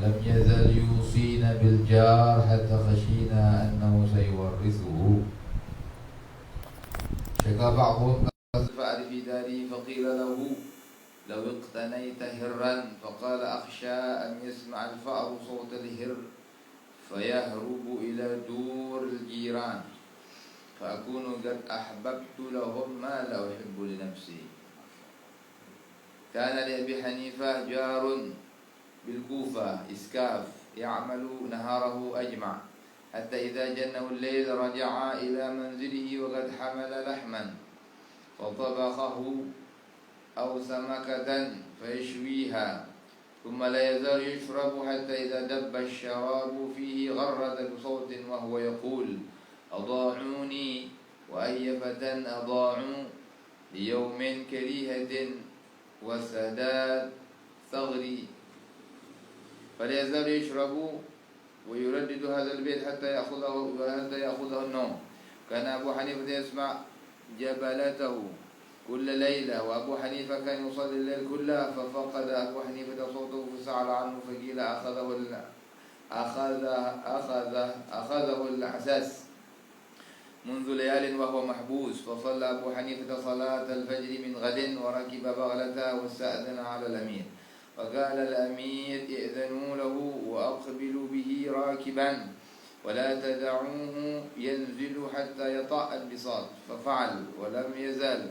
لم يزل يوصينا بالجار حتى خشينا أنه سيورثه. شكا بعضهم الفأر في داره فقيل له لو اقتنيت هرا، فقال أخشى أن يسمع الفأر صوت الهر فيهرب إلى دور الجيران فأكون قد أحببت لهم ما لا أحب لنفسي. كان لأبي حنيفة جار بالكوفة إسكاف يعمل نهاره أجمع، حتى إذا جنه الليل رجع إلى منزله وقد حمل لحما فطبخه أو سمكة فيشويها، ثم لا يزال يشرب حتى إذا دب الشراب فيه غرد بصوت وهو يقول أضاعوني وأي فتى أضاعوا ليوم كريهة وسداد ثغري، فلا يزال يشرب ويردد هذا البيت حتى يأخذه النوم. كان أبو حنيفة يسمع جبلته كل ليلة، وأبو حنيفة كان يصلي الليل كله، ففقد أبو حنيفة صوته فسأل عنه فقيل أخذه الأحساس منذ ليال وهو محبوس، فصلى أبو حنيفة صلاة الفجر من غد وركب بغلته واستأذن على الأمير، فقال الأمير ائذنوا له وأقبلوا به راكبا ولا تدعوه ينزل حتى يطأ البساط، ففعل ولم يزل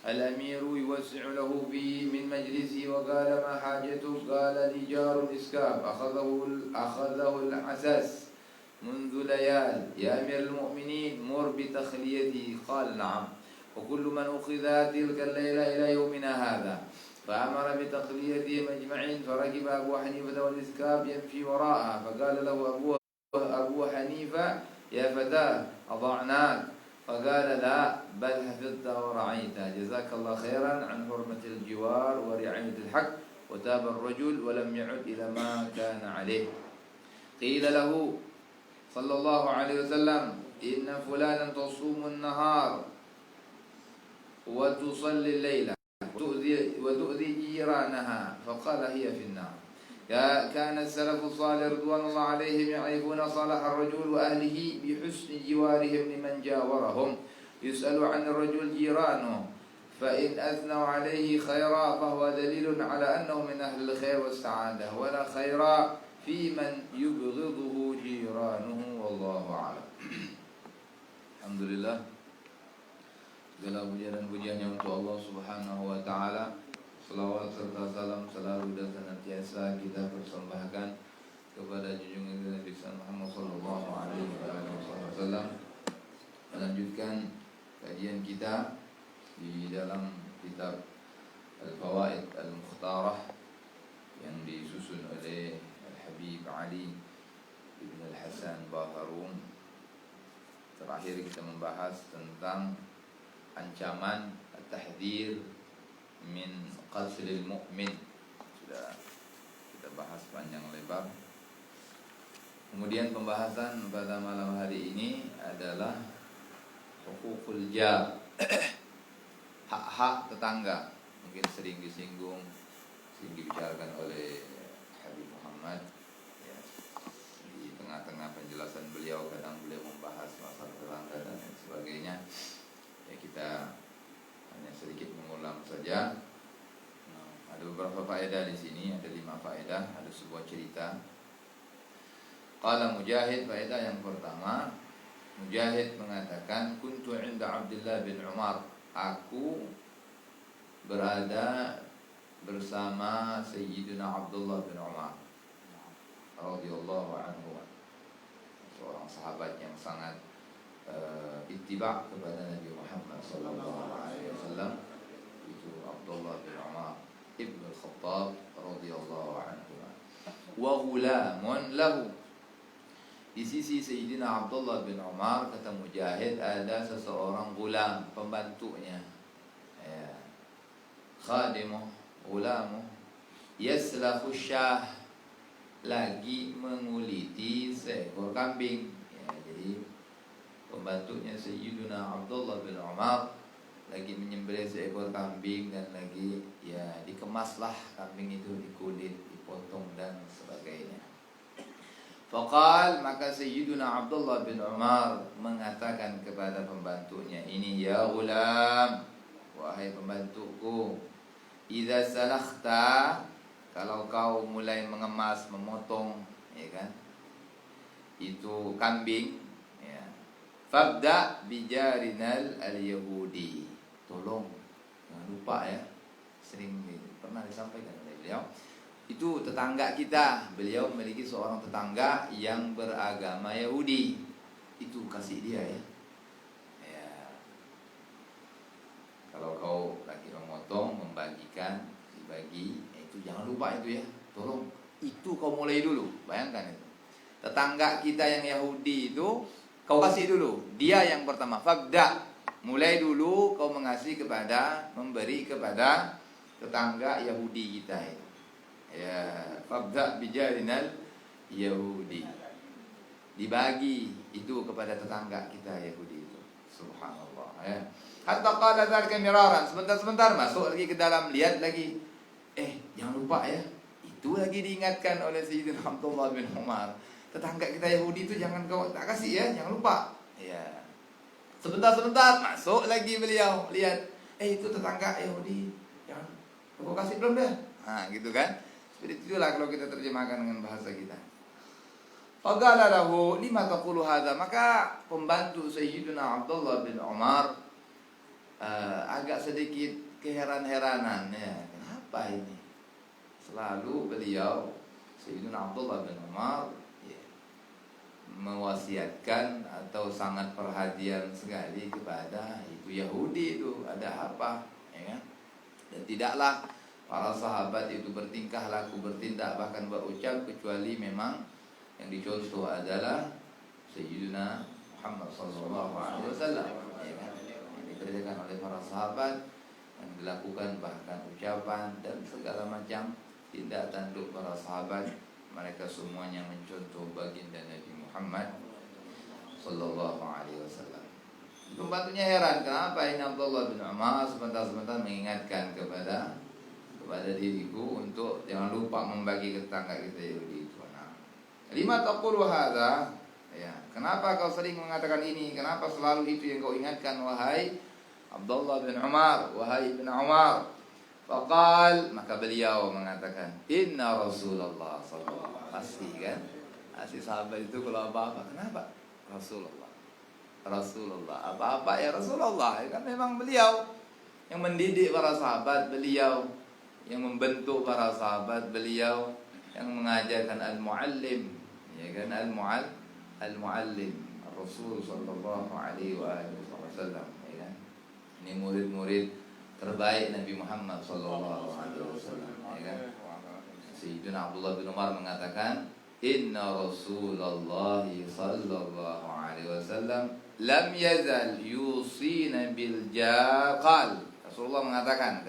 الأمير يوسع له به من مجلسه، وقال ما حاجته؟ قال لي جار إسكاب أخذه العساس منذ ليال، يا أمير المؤمنين مر بتخليته. قال نعم، وكل من أخذ تلك الليلة إلى يومنا هذا، فأمر بتخليتهم أجمعين، فركب أبو حنيفة والإسكاب يمشي وراءها، فقال له أبو حنيفة يا فتاة أضعناك، فقال لا بل حفظت ورعيت، جزاك الله خيرا عن حرمة الجوار ورعاية الحق. وتاب الرجل ولم يعد إلى ما كان عليه. قيل له صلى الله عليه وسلم إن فلانا تصوم النهار وتصلي الليلة وتؤذي جيرانها، فقال هي في النار. كان السلف الصالح رضوان الله عليهم يعرفون صلاح الرجل وأهله بحسن جوارهم لمن جاورهم. يسأل عن الرجل جيرانه، فإن أثنوا عليه خيرا فهو دليل على أنه من أهل الخير والسعادة، ولا خير في من يبغضه جيرانه، والله أعلم. Alhamdulillah, segala puja dan pujiannya untuk Allah Subhanahu wa Ta'ala. Selawat serta salam selalu dan senantiasa kita persembahkan kepada junjungan kita Nabi Muhammad sallallahu alaihi wasallam. Melanjutkan kajian kita di dalam kitab Al-Fawaid Al-Mukhtarah yang disusun oleh Al-Habib Ali Ibn Al-Hasan Baharun. Terakhir kita membahas tentang ancaman at-tahdhir min qatlil mu'min. Sudah kita bahas panjang lebar. Kemudian pembahasan pada malam hari ini adalah hukukul jar, hak-hak tetangga. Mungkin sering disinggung, sering dibicarakan oleh Habib Muhammad ya. Di tengah-tengah penjelasan beliau, kadang beliau membahas masalah tetangga dan lain sebagainya. Ya, kita hanya sedikit mengulang saja. Ada beberapa faedah di sini, ada 5 faedah, ada sebuah cerita. Qala Mujahid, faedah yang pertama, Mujahid mengatakan, kuntu 'inda Abdullah bin Umar, aku berada bersama Sayyidina Abdullah bin Umar radhiyallahu anhu, seorang sahabat yang sangat ittiba' kepada Nabi Muhammad sallallahu alaihi wasallam. Itu Abdullah bin Umar ibn al-Khattab radhiyallahu anhu. Wa ghulamun lahu, di sisi Sayyidina Abdullah bin Umar, kata Mujahid, ada seseorang gulam, pembantunya ya. Khadimuh, gulamuh, yaslahu syah, lagi menguliti seekor kambing ya. Jadi pembantunya Sayyidina Abdullah bin Umar lagi menyembelih seekor kambing, dan lagi ya dikemaslah kambing itu, dikulit, dipotong dan sebagainya. Faqal, maka Sayyiduna Abdullah bin Umar mengatakan kepada pembantunya ini, ya ghulam, wahai pembantuku, idza salakhta, kalau kau mulai mengemas, memotong, ya kan, itu kambing, ya, fabda bijarinal al-yahudi, tolong jangan lupa ya, sering pernah disampaikan oleh beliau, itu tetangga kita, beliau memiliki seorang tetangga yang beragama Yahudi, itu kasih dia ya. Ya. Kalau kau lagi memotong, membagikan, dibagi, itu jangan lupa itu ya, tolong. Itu kau mulai dulu, bayangkan itu. Tetangga kita yang Yahudi itu kau kasih dulu, dia yang pertama. Fabda, mulai dulu kau mengasih kepada, memberi kepada tetangga Yahudi kita itu. Ya, fabda bijarinal Yahudi, dibagi itu kepada tetangga kita Yahudi itu. Subhanallah ya. Hatta qala dzalika miraran, sebentar masuk lagi ke dalam, lihat lagi, jangan lupa ya, itu lagi diingatkan oleh Sayyidina Abdullah bin Umar, tetangga kita Yahudi itu jangan kau tak kasih ya, jangan lupa ya. Sebentar masuk lagi beliau, lihat, itu tetangga Yahudi, jangan kau kasih belum dah. Nah gitu kan. Seperti itulah kalau kita terjemahkan dengan bahasa kita. Faqala lahu lima taqulu hadza, maka pembantu Sayyidina Abdullah bin Umar agak sedikit keheran-heranan ya. Kenapa ini? Selalu beliau Sayyidina Abdullah bin Umar ya, mewasiatkan atau sangat perhatian sekali kepada itu Yahudi itu, ada apa ya kan? Dan tidaklah para sahabat itu bertingkah laku, bertindak, bahkan berucap kecuali memang yang dicontoh adalah Sayyidina Muhammad SAW, ya kan? Yang dikerjakan oleh para sahabat, yang dilakukan bahkan ucapan dan segala macam tindak tanduk para sahabat, mereka semuanya mencontoh baginda Nabi Muhammad SAW. Pembantunya heran, kenapa ini Abdullah bin Umar sebentar mengingatkan kepada diriku untuk jangan lupa membagi ke tetangga kita Yahudi itu. Nah, lima taqulu hadza, ya, kenapa kau sering mengatakan ini? Kenapa selalu itu yang kau ingatkan wahai Abdullah bin Umar, wahai Ibn Umar? Faqal, maka beliau mengatakan, inna Rasulullah sallallahu alaihi wasallam. Pasti kan? Asli sahabat itu kalau apa-apa, kenapa? Rasulullah apa-apa ya Rasulullah, ya kan memang beliau yang mendidik para sahabat, beliau yang membentuk para sahabat, beliau yang mengajarkan al-muallim, ya kan, al-muallim Rasul sallallahu alaihi wasallam, ya kan. Ini murid-murid terbaik Nabi Muhammad sallallahu alaihi wasallam, ya kan. Sayyidina Abdullah bin Umar mengatakan, inna Rasulullah sallallahu alaihi wasallam lam yazal yusina bil jaqal. Rasulullah mengatakan,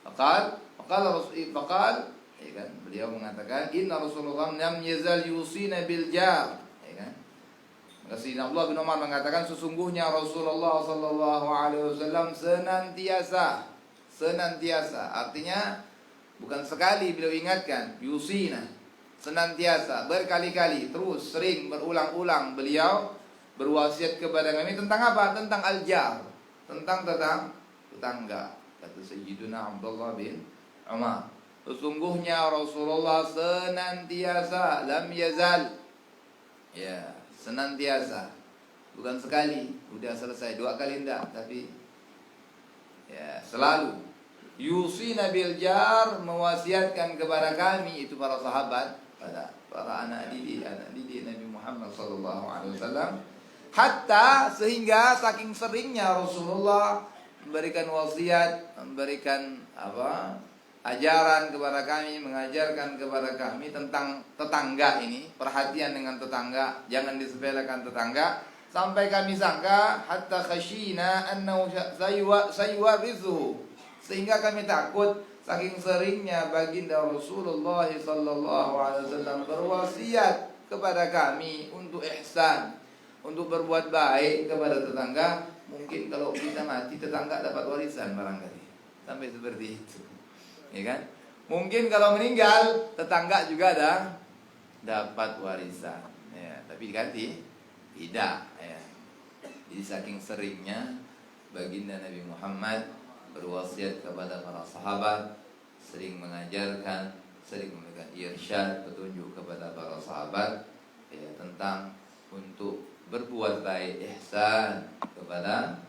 Faqal, ya kan, beliau mengatakan, inna Rasulullah lam yazal yusina bil jar, ya kan. Maka Sayyidina Abdullah bin Umar mengatakan, sesungguhnya Rasulullah sallallahu alaihi wasallam senantiasa, artinya bukan sekali beliau ingatkan, yusina, senantiasa, berkali-kali, terus, sering, berulang-ulang beliau berwasiat kepada kami tentang apa? Tentang al-jar, tentang tetangga. Kata Sayyidina Abdullah bin Umar, sesungguhnya Rasulullah senantiasa, lam yazal, ya, senantiasa, bukan sekali, udah selesai, 2 kali enggak, tapi ya selalu yusina bil jar, mewasiatkan kepada kami, itu para sahabat, para anak didik Nabi Muhammad sallallahu alaihi wasallam, hatta, sehingga saking seringnya Rasulullah memberikan wasiat, memberikan ajaran kepada kami, mengajarkan kepada kami tentang tetangga ini, perhatian dengan tetangga, jangan disepelekan tetangga, sampai kami sangka hatta khashina annahu sayuwarithuhu, sehingga kami takut saking seringnya baginda Rasulullah sallallahu alaihi wasallam berwasiat kepada kami untuk ihsan, untuk berbuat baik kepada tetangga. Mungkin kalau kita mati, tetangga dapat warisan barangkali, sampai seperti itu, ya kan? Mungkin kalau meninggal, tetangga juga ada dapat warisan. Ya, tapi diganti tidak. Ya. Jadi saking seringnya baginda Nabi Muhammad berwasiat kepada para sahabat, sering mengajarkan, sering memberikan irsyad, petunjuk kepada para sahabat ya, tentang untuk berbuat baik, ihsan kepada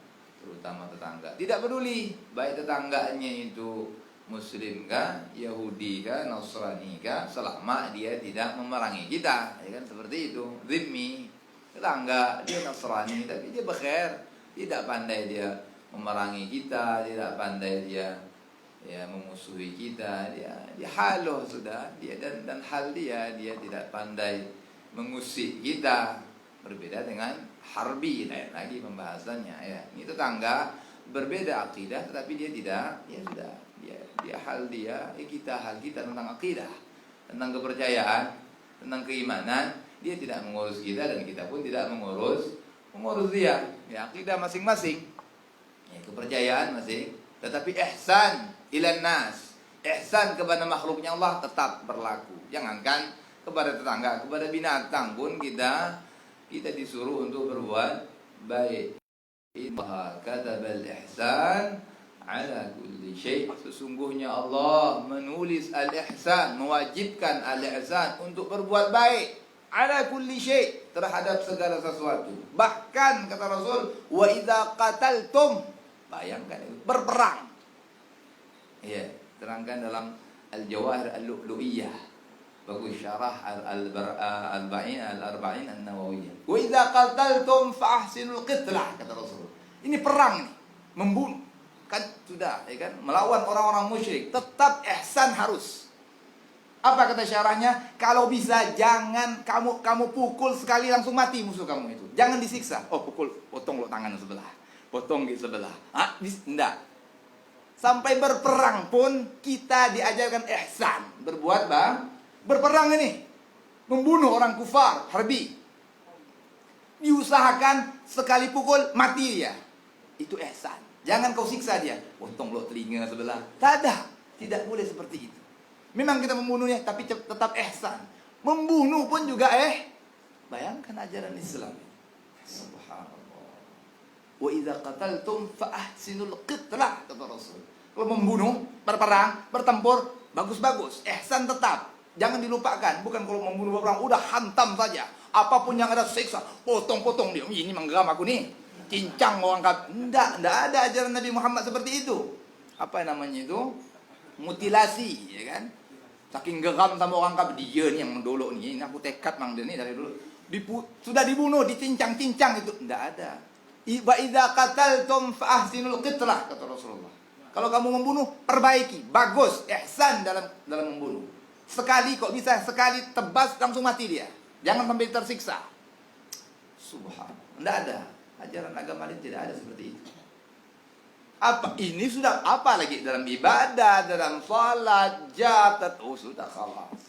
terutama tetangga. Tidak peduli baik tetangganya itu Muslim kah, Yahudi kah, Nasrani kah, selama dia tidak memerangi kita, ya kan, seperti itu. Zimmi, tetangga dia Nasrani tapi dia bekher, tidak pandai dia memerangi kita, tidak pandai dia ya memusuhi kita, dia haluh sudah, dia dan hal dia tidak pandai mengusik kita. Berbeda dengan harbi, lain lagi pembahasannya ya. Ini tetangga berbeda akidah tetapi dia tidak, ya sudah, dia hal dia, kita hal kita tentang akidah, tentang kepercayaan, tentang keimanan, dia tidak mengurus kita dan kita pun tidak mengurus dia. Ya, akidah masing-masing. Ya, kepercayaan masing, tetapi ihsan ilan nas, ihsan kepada makhluknya Allah tetap berlaku. Jangankan kepada tetangga, kepada binatang pun kita disuruh untuk berbuat baik. Inna katabal ihsan ala kulli syai'. Sesungguhnya Allah menulis al-ihsan, mewajibkan al-ihsan untuk berbuat baik ala kulli syai', terhadap segala sesuatu. Bahkan kata Rasul, wa idza qataltum, bayangkan itu, berperang. Ya, terangkan dalam Al-Jawahir Al-Lu'lu'iyah. Bagus syarah Al-Arba'in An-Nawawiyah. Wa idza qataltum fa ahsinul qitlah, kata Rasul. Ini perang nih, membunuh. Kan sudah, ya kan, melawan orang-orang musyrik, tetap ihsan harus. Apa kata syarahnya? Kalau bisa jangan kamu pukul sekali langsung mati musuh kamu itu. Jangan disiksa. Oh, pukul, potong lo tangan sebelah. Potong di sebelah. Enggak. Sampai berperang pun kita diajarkan ihsan, berbuat berperang ini, membunuh orang kufar, harbi. Diusahakan sekali pukul mati dia. Itu ihsan. Jangan kau siksa dia. Potong lo telinga sebelah. Tidak boleh seperti itu. Memang kita membunuhnya tapi tetap ihsan. Membunuh pun juga bayangkan ajaran Islam. Subhanallah. Wa idza qataltum fa ahsinul qitlah, kata Rasul. Kalau membunuh, berperang, bertempur, bagus-bagus, ihsan tetap. Jangan dilupakan. Bukan kalau membunuh berperang udah hantam saja. Apapun yang ada siksa, potong-potong dia. Ini menggeram aku nih. Cincang mau angkat. Enggak ada ajaran Nabi Muhammad seperti itu. Apa namanya itu? Mutilasi, ya kan? Saking geram sama orang kafir, dia nih yang mendolok nih. Ini aku tekad mang dia nih dari dulu. Sudah dibunuh, dicincang-cincang itu. Enggak ada. Wa idza qataltum fa ahsinul qitlah, kata Rasulullah. Kalau kamu membunuh, perbaiki, bagus, ihsan dalam membunuh. Sekali kok bisa, sekali tebas langsung mati dia. Jangan sampai tersiksa. Subhanallah. Enggak ada. Ajaran agama lain tidak ada seperti itu. Apa ini sudah apa lagi dalam ibadah, dalam salat, jatat, sudah khalas.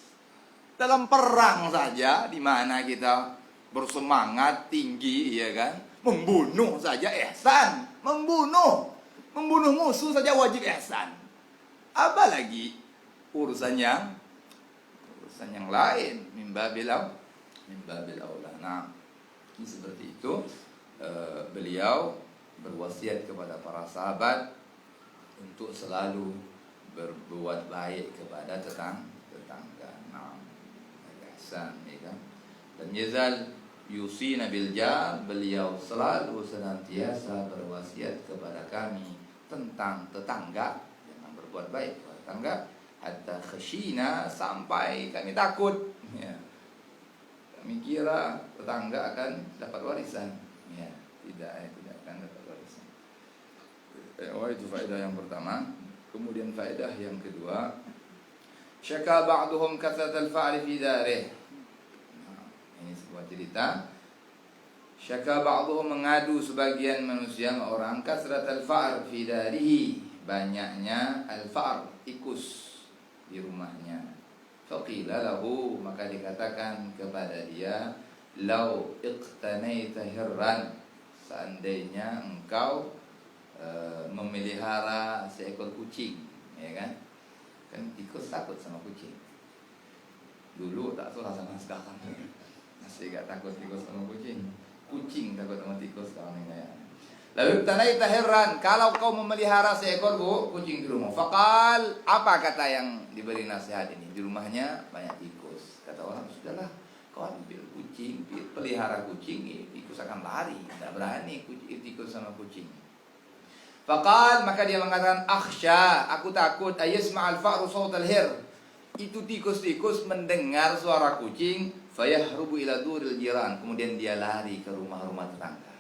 Dalam perang saja di mana kita bersemangat tinggi, ya kan? Membunuh saja ihsan, membunuh musuh saja wajib ihsan. Apa lagi urusan yang lain, mimbabil aula. Nah, ini seperti itu. Beliau berwasiat kepada para sahabat untuk selalu berbuat baik kepada tetangga. Nah, ihsan, ya kan? Dan yazal yusina bil jar, beliau selalu senantiasa berwasiat kepada kami tentang tetangga, jangan berbuat baik kepada tetangga, hatta khashina, sampai kami takut, ya. Kami kira tetangga akan dapat warisan, ya, tidak akan dapat warisan. Itu faedah yang pertama. Kemudian faedah yang kedua, syaka ba'duhum kasratal fa'li fi darih. Nah, ini sebuah cerita. Syaka ba'duhum, mengadu sebagian manusia orang, kasratal fa'l fi darihi, banyaknya al-fa'l, tikus di rumahnya. Faqila lahu, maka dikatakan kepada dia, lau iqtanaita hirran, seandainya engkau memelihara seekor kucing, ya kan? Kan tikus takut sama kucing. Dulu tak salah sama sekarang. Masih gak takut tikus sama kucing. Kucing takut sama tikus sekarang ini ya. Lalu tanaita heran, kalau kau memelihara seekor kucing di rumah. Fakal, apa kata yang diberi nasihat ini? Di rumahnya banyak tikus. Kata orang, sudahlah, kau ambil kucing, pelihara kucing, tikus akan lari. Tidak berani tikus sama kucing. Fakal, maka dia mengatakan, akhsha, aku takut, ayasma'al fa'ru sawtal hir. Itu tikus-tikus mendengar suara kucing, fayahrubu ila duril jiran. Kemudian dia lari ke rumah-rumah tetangga.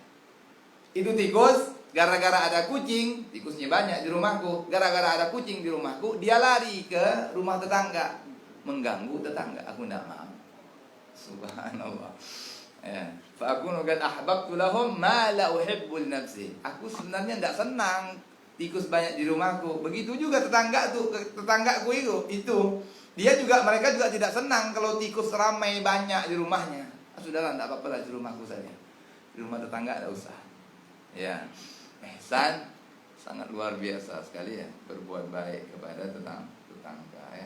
Itu tikus, gara-gara ada kucing, tikusnya banyak di rumahku. Gara-gara ada kucing di rumahku, dia lari ke rumah tetangga, mengganggu tetangga. Aku tidak mau. Subhanallah. Ya. Fa akunu qad ahbabtu lahum ma la uhibbu li nafsi. Aku sebenarnya tidak senang tikus banyak di rumahku. Begitu juga tetanggaku itu. Mereka juga tidak senang kalau tikus ramai banyak di rumahnya. Sudahlah, tidak apa-apa lah di rumahku saja. Di rumah tetangga tidak usah. Ya, ihsan sangat luar biasa sekali ya, berbuat baik kepada tetangga ya.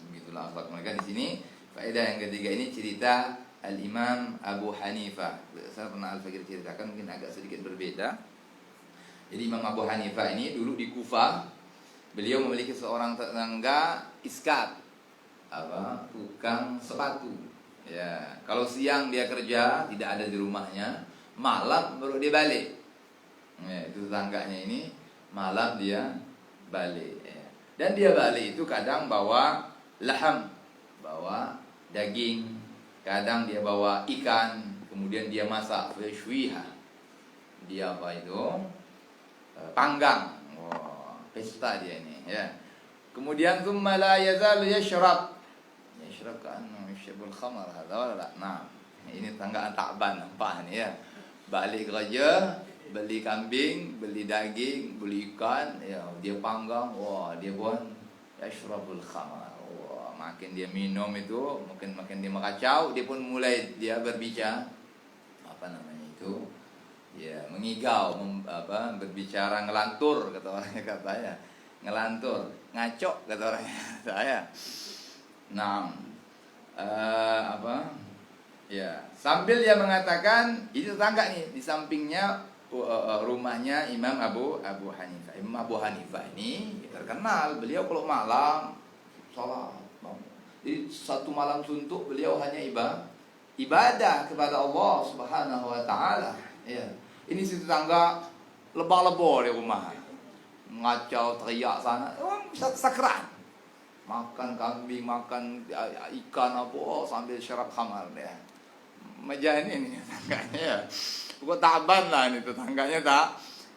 Begitulah akhlak mereka di sini. Faedah yang ketiga ini cerita Al-Imam Abu Hanifah. Saya pernah Al-Fakir ceritakan, mungkin agak sedikit berbeda. Jadi Imam Abu Hanifah ini dulu di Kufah, beliau memiliki seorang tetangga iskat, tukang sepatu. Ya, kalau siang dia kerja tidak ada di rumahnya, malam baru dia balik. Ya, itu tetangganya ini malam dia balik. Ya. Dan dia balik itu kadang bawa laham, bawa daging, kadang dia bawa ikan, kemudian dia masak fishwiha. Dia apa itu? Panggang. Wah, pesta dia ini. Ya. Kemudian thumma la yazalu yashrab ka'annahu yashrabul khamar. Hadza la. Nah, ini tanggaan takban nampak ni ya. Balik kerja, beli kambing, beli daging, beli ikan, ya, dia panggang, wah, dia buat yashrabul khamar. Wah, makin dia minum itu, makin dia mengacau, dia pun mulai dia berbicara apa namanya itu? Ya, mengigau, berbicara ngelantur kata orangnya katanya. Ngelantur, ngaco kata orangnya saya. Nah, ya, sambil dia mengatakan, itu tetangga nih, di sampingnya rumahnya Imam Abu Hanifah. Imam Abu Hanifah ini terkenal, beliau kalau malam salat. Jadi satu malam suntuk beliau hanya ibadah kepada Allah Subhanahu wa taala. Ya. Ini si tetangga lebah-lebah di rumah. Ngacau, teriak sana, sakran. Makan kambing, makan ikan sambil syarab khamar dia. Meja ini tetangganya ya. Pokok taban lah ini tetangganya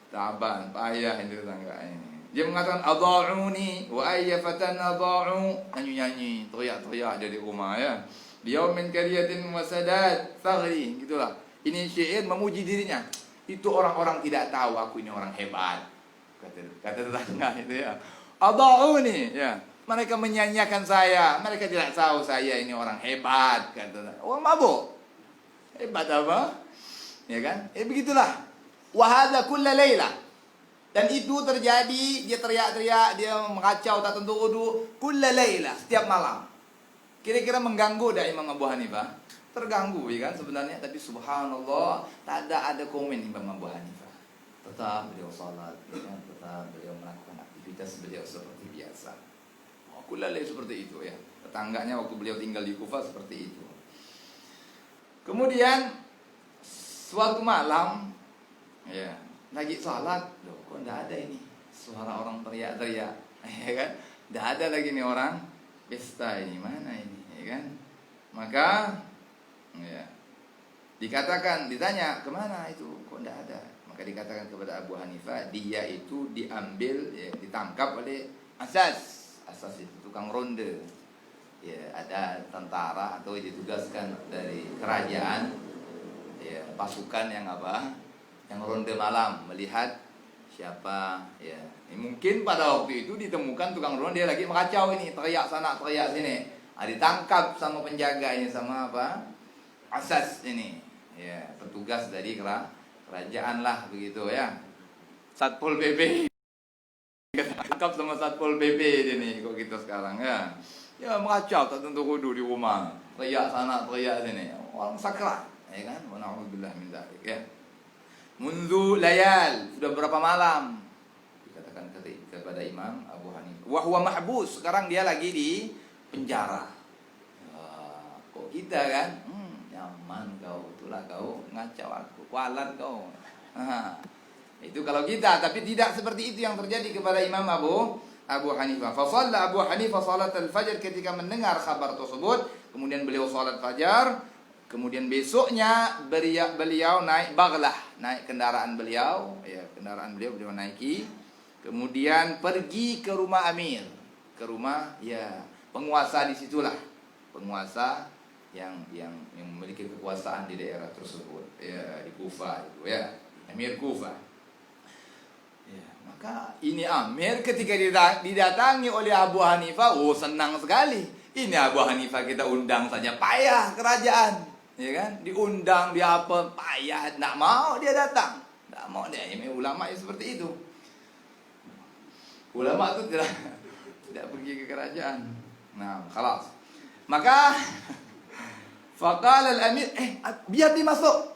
taban, payah ini tetangganya. Dia mengatakan adha'uni wa ayyafatan adha'u, nyanyi, teriak-teriak dari rumah ya. Biyaumin kariyatin wa sadad faghri, gitulah. Ini syair memuji dirinya. Itu orang-orang tidak tahu aku ini orang hebat. Kata tetangga itu ya. Adha'uni ya. Mereka menyanyiakan saya, mereka tidak tahu saya ini orang hebat, kata. Orang mabuk. Hebat apa? Ya kan? Begitulah. Wahada kulla layla. Dan itu terjadi, dia teriak-teriak, dia mengacau tak tentu wudu kulla layla, setiap malam. Kira-kira mengganggu dah Imam Abu Hanifah? Terganggu ya kan sebenarnya, tapi subhanallah, tak ada komen Imam Abu Hanifah. Tetap beliau salat, ya kan? Tetap beliau melakukan aktivitas beliau seperti biasa. Kulla layla seperti itu ya. Tetangganya waktu beliau tinggal di Kufah seperti itu. Kemudian suatu malam, ya, lagi sholat, loh, kok tidak ada ini suara orang teriak-teriak, ya kan? Tidak ada lagi nih orang pesta ini, mana ini, ya kan? Maka, ya, ditanya kemana itu, kok tidak ada? Maka dikatakan kepada Abu Hanifah, dia itu diambil, ya, ditangkap oleh asas itu tukang ronde. Ya, ada tentara atau ditugaskan dari kerajaan, ya, pasukan yang ronde malam melihat siapa, ya. Mungkin pada waktu itu ditemukan tukang ronde dia lagi mengacau ini, teriak sana teriak sini. Ditangkap sama penjaga ini, sama asas ini, ya, petugas dari kerajaan lah begitu ya. Satpol PP. Ditangkap sama Satpol PP ini kok gitu sekarang ya. Ya mengacau, tak tentu kudu di rumah. Teriak sana, teriak sini. Orang sakrat, ya kan? Wa na'udzubillah min dzalik, ya. Mundu layal, sudah berapa malam? Dikatakan kepada Imam Abu Hanifah. Wa huwa mahbus, sekarang dia lagi di penjara. Kok kita kan? Nyaman kau, itulah kau ngacau aku, kualat kau. Itu kalau kita, tapi tidak seperti itu yang terjadi kepada Imam Abu Hanifah. Fa shalla Abu Hanifah salat al-fajr, ketika mendengar kabar tersebut, kemudian beliau salat fajar, kemudian besoknya beliau naik baghlah, naik kendaraan beliau, ya, kendaraan beliau naiki, kemudian pergi ke rumah amir, ke rumah ya penguasa di situlah, penguasa yang memiliki kekuasaan di daerah tersebut, ya, di Kufah itu, ya, Amir Kufah. Ya, maka ini Amir ketika didatangi oleh Abu Hanifah, senang sekali. Ini Abu Hanifah kita undang saja payah kerajaan, ya kan? Diundang dia apa payah, tidak mau dia datang, tidak mau dia. Ini ulama yang seperti itu. Ulama itu tidak pergi ke kerajaan. Nah, khalas. Maka faqala al-amir, biar dia masuk.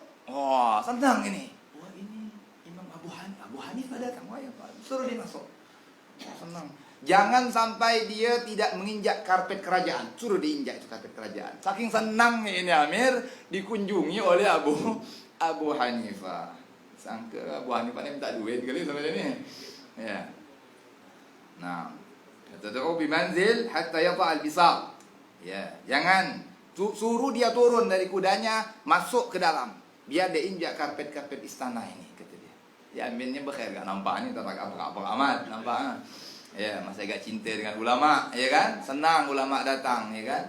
Senang ini. Wah, ini Imam Abu Hanifah datang. Wah, ya Pak, suruh dia masuk. Senang. Jangan sampai dia tidak menginjak karpet kerajaan. Suruh diinjak itu karpet kerajaan. Saking senangnya ini Amir dikunjungi oleh Abu Hanifah. Sangka Abu Hanifah ini minta duit kali sama dia ni. Ya. Nah, tad'u bi manzil hatta yata' al-bisaq. Ya, jangan suruh dia turun dari kudanya, masuk ke dalam, biar dia injak karpet-karpet istana ini, kata dia. Ya, Amirnya berkhair, gak nampak ni, tak apa-apa amat, nampak. Ya, masih agak cinta dengan ulama, ya kan? Senang ulama datang, ya kan?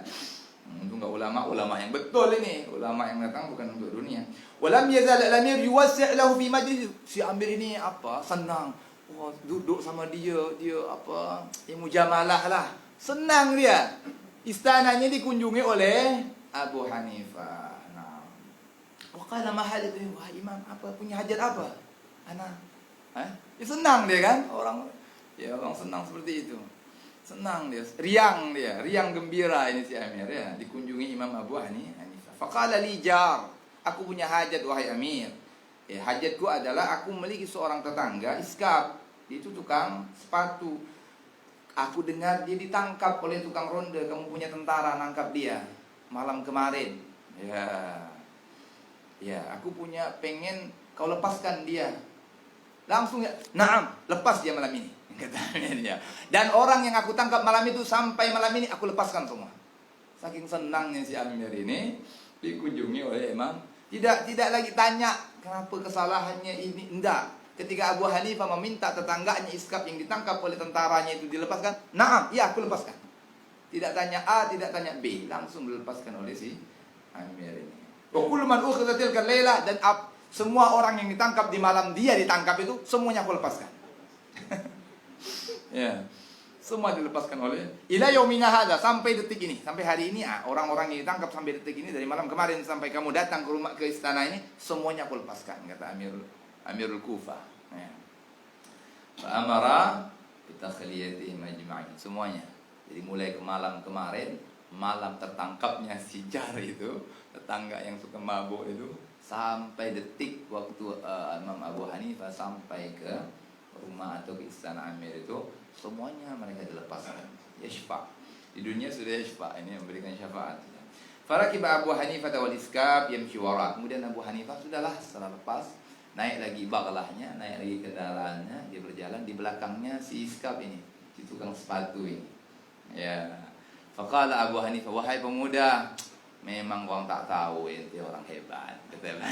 Untung gak ulama yang betul ini, ulama yang datang bukan untuk dunia. Walam yazal al-amir yuwassi' lahu fi majlis. Si Amir ini apa? Senang. Wah, duduk sama dia apa? Ya mujamalah lah. Senang dia. Istananya dikunjungi oleh Abu Hanifah. Nah, waqala ma hajatu, wah imam, apa punya hajat apa? Ana. Ya senang dia kan? Orang senang seperti itu. Senang dia, riang gembira ini si Amir, ya, dikunjungi Imam Abu Hanifah. Faqala li jar, aku punya hajat wahai Amir. Ya, hajatku adalah aku memiliki seorang tetangga, Iskab, dia itu tukang sepatu. Aku dengar dia ditangkap oleh tukang ronde. Kamu punya tentara nangkap dia malam kemarin. Ya, aku pengen kau lepaskan dia. Langsung ya, naam, lepas dia malam ini, katanya dia. Dan orang yang aku tangkap malam itu sampai malam ini aku lepaskan semua. Saking senangnya si Amir ini dikunjungi oleh Imam. Tidak lagi tanya kenapa kesalahannya ini, enggak. Ketika Abu Hanifah meminta tetangganya Iskab yang ditangkap oleh tentaranya itu dilepaskan, naam, ya aku lepaskan. Tidak tanya A, tidak tanya B, langsung dilepaskan oleh si Amir ini. Wa kullu man ukhidha tilka al-laila, dan semua orang yang ditangkap di malam dia ditangkap itu semuanya aku lepaskan. Ya. Semua dilepaskan oleh ila yaumina hadza, sampai detik ini, sampai hari ini, orang-orang yang ditangkap sampai detik ini, dari malam kemarin sampai kamu datang ke istana ini, semuanya aku lepaskan, kata Amirul Kufah. Ya. Fa'amara bitakhliyatihim ajma'in, semuanya. Jadi mulai ke malam kemarin, malam tertangkapnya si Jar itu, tetangga yang suka mabuk itu, sampai detik waktu Imam Abu Hanifah sampai ke rumah atau ke istana Amir itu, semuanya mereka dilepaskan. Yashfa'. Di dunia sudah yashfa', ini memberikan syafaat. Farakiba Abu Hanifah wal Iskab yamshi wara. Kemudian Abu Hanifah sudahlah, setelah lepas, naik lagi baghlahnya, naik lagi kendaraannya, dia berjalan, di belakangnya si Iskab ini, si tukang sepatu ini. Ya. Faqala Abu Hanifah, wahai pemuda, memang orang tak tahu ente orang hebat, kata dia.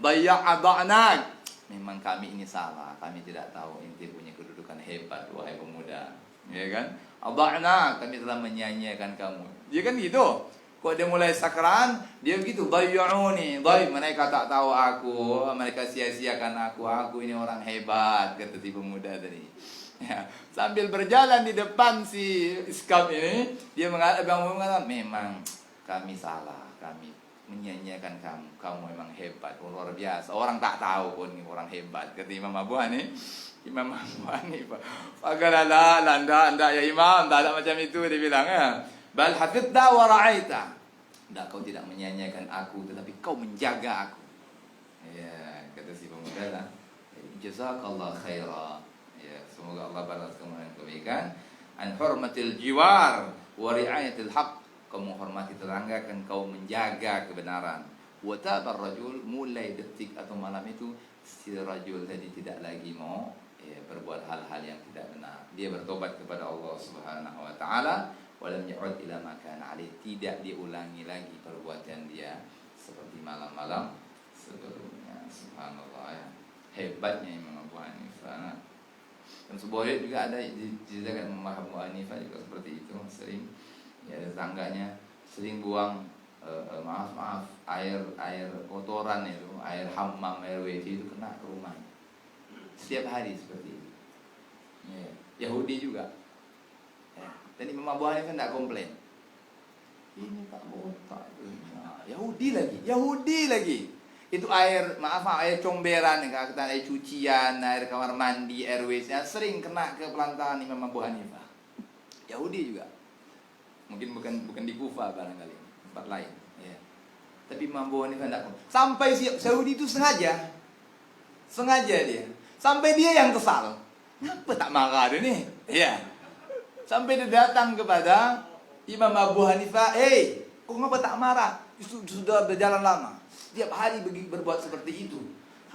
Dayya'ada'nak. Memang kami ini salah, kami tidak tahu ente punya kedudukan hebat, wahai pemuda. Ya kan? Ada'na, kami telah menyanyiakan kamu. Dia kan gitu. Kok dia mulai sakran, dia begitu, dayya'uni, mereka tak tahu aku, mereka sia-siakan aku ini orang hebat, kata si pemuda tadi. Ya, sambil berjalan di depan si Iskab ini, dia mengatakan, memang kami salah, kami menyanyiakan kamu. Kamu memang hebat, luar biasa. Orang tak tahu pun ini orang hebat. Kata Imam Abu Hanifah. Imam Abu Hanifah. Fakala la, anda ya Imam, tak ada macam itu dia bilang ya. Bal hafidta wa ra'aita. Tidak, kau tidak menyanyiakan aku, tetapi kau menjaga aku. Ya, kata si pemuda lah. Jazakallah khaira. Ya, semoga Allah balas kamu dengan kebaikan. An hurmatil jiwar wa ri'ayatil haq. Kau menghormati tetangga kan kau menjaga kebenaran. Wa tabar rajul, mulai detik atau malam itu si rajul tadi tidak lagi mau berbuat hal-hal yang tidak benar. Dia bertobat kepada Allah Subhanahu wa taala, walam ya'ud ila ma kana alih. Tidak diulangi lagi perbuatan dia seperti malam-malam sebelumnya. Subhanallah ya. Hebatnya Imam Abu Hanifah. Dan sebuah juga ada diceritakan Imam Abu Hanifah juga seperti itu, sering ya tetangganya sering buang maaf air kotoran itu, air hammam, air WC itu kena ke rumah setiap hari seperti itu. Ya, Yahudi juga. Ya. Dan Imam Abu Hanifah tidak komplain. Ini tak botak. Nah, Yahudi lagi. Itu air comberan, kata air cucian, air kamar mandi, air WC sering kena ke pelantaran Imam Abu Hanifah. Yahudi juga. Mungkin bukan di Kufa barangkali, tempat lain. Ya. Tapi Imam Abu Hanifah tidak. Sampai Saudi itu sengaja dia. Sampai dia yang kesal. Kenapa tak marah dia ni? Ya. Sampai dia datang kepada Imam Abu Hanifah, kok kenapa tak marah? Sudah berjalan lama. Setiap hari berbuat seperti itu.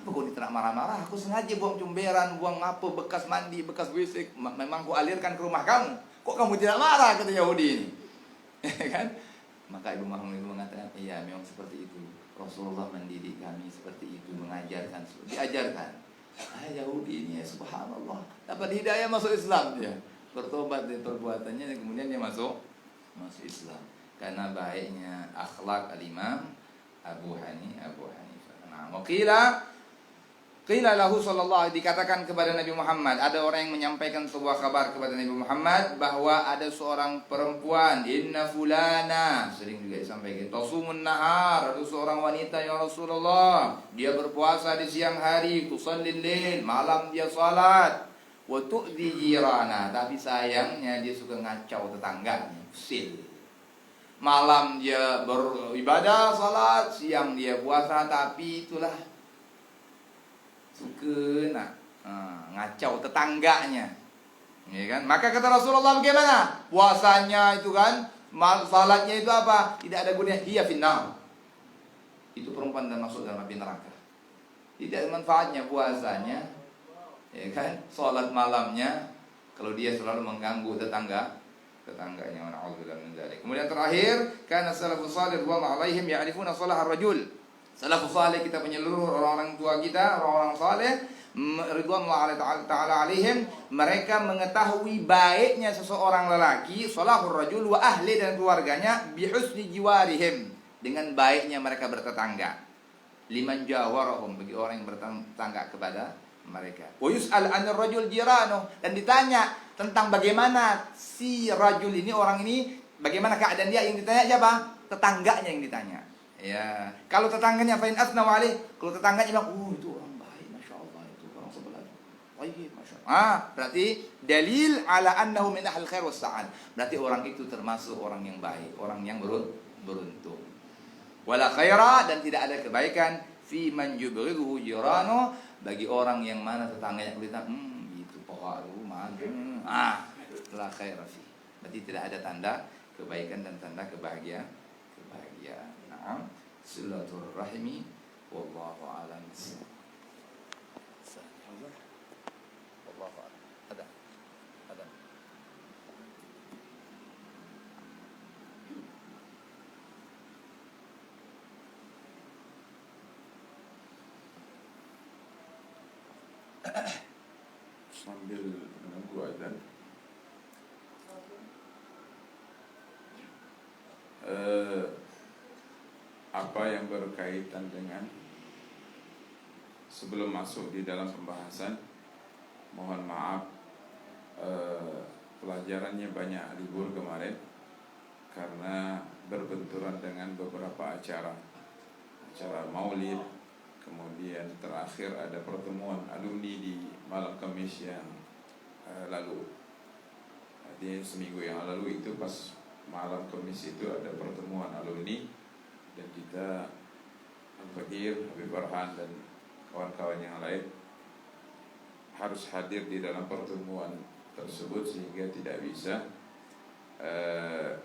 Apa kau ni tak marah-marah? Aku sengaja buang comberan, buang apa, bekas mandi, bekas WC. Memang aku alirkan ke rumah kamu. Kok kamu tidak marah? Kata Yahudi ini. Kan? Maka Ibu Mahmud itu mengatakan, iya memang seperti itu. Rasulullah mendidik kami seperti itu, mengajarkan, diajarkan. Yahudi ini ya subhanallah, dapat hidayah masuk Islam dia. Bertobat dari perbuatannya dan kemudian dia masuk Islam. Karena baiknya akhlak al-Imam Abu Hanifah. Nah, Qila lahu sallallahu, dikatakan kepada Nabi Muhammad, ada orang yang menyampaikan sebuah kabar kepada Nabi Muhammad bahwa ada seorang perempuan, inna fulana, sering juga disampaikan, tasumun nahar, ada seorang wanita ya Rasulullah, dia berpuasa di siang hari, tusallil lail, malam dia salat, wa tu'di jirana, tapi sayangnya dia suka ngacau tetangganya, usil. Malam dia beribadah salat, siang dia puasa, tapi itulah suka nak ngacau tetangganya, ya kan? Maka kata Rasulullah, bagaimana puasanya itu kan, salatnya itu apa? Tidak ada gunanya, hiya finnar. Itu perempuan dan masuk dalam api neraka. Tidak ada manfaatnya puasanya, ya kan? Salat malamnya kalau dia selalu mengganggu tetangganya. Kemudian terakhir, karena salafus salih wa alaihim ya'rifuna salah ar-rajul. Salafus salih, kita penyeluruh orang-orang tua kita, orang-orang saleh ridwanullah ta'ala alaihim, mereka mengetahui baiknya seseorang lelaki, salahur rajul wa ahli, dan keluarganya, bihusni jiwarihim, dengan baiknya mereka bertetangga, liman jawarahum, bagi orang yang bertetangga kepada mereka. Wa yus'al 'anil rajul jirano, dan ditanya tentang bagaimana si rajul ini, orang ini, bagaimana keadaan dia. Yang ditanya siapa? Tetangganya yang ditanya. Ya, kalau tetangganya fa'in asna wa alaih, kalau tetangganya bilang, itu orang baik, masya Allah, itu orang sebelah baik, masya Allah. Berarti dalil ala annahu min ahli khair was sa'ad. Berarti orang itu termasuk orang yang baik, orang yang beruntung. Wala khaira, dan tidak ada kebaikan fi man yubghidhu jirano, bagi orang yang mana tetangganya kulitnya itu pohon rumah. La khaira fi. Berarti tidak ada tanda kebaikan dan tanda kebahagiaan. Nah, silaturahmi wallahu a'lam. Wallahu a'lam. Ada. Sambil menunggu azan, apa yang berkaitan dengan sebelum masuk di dalam pembahasan, mohon maaf pelajarannya banyak libur kemarin karena berbenturan dengan beberapa acara. acara maulid, kemudian terakhir ada pertemuan alumni di malam Kamis yang lalu. Artinya seminggu yang lalu itu pas malam Kamis itu ada pertemuan alumni, dan kita Al-Fakir, Habib Farhan dan kawan-kawan yang lain harus hadir di dalam pertemuan tersebut sehingga tidak bisa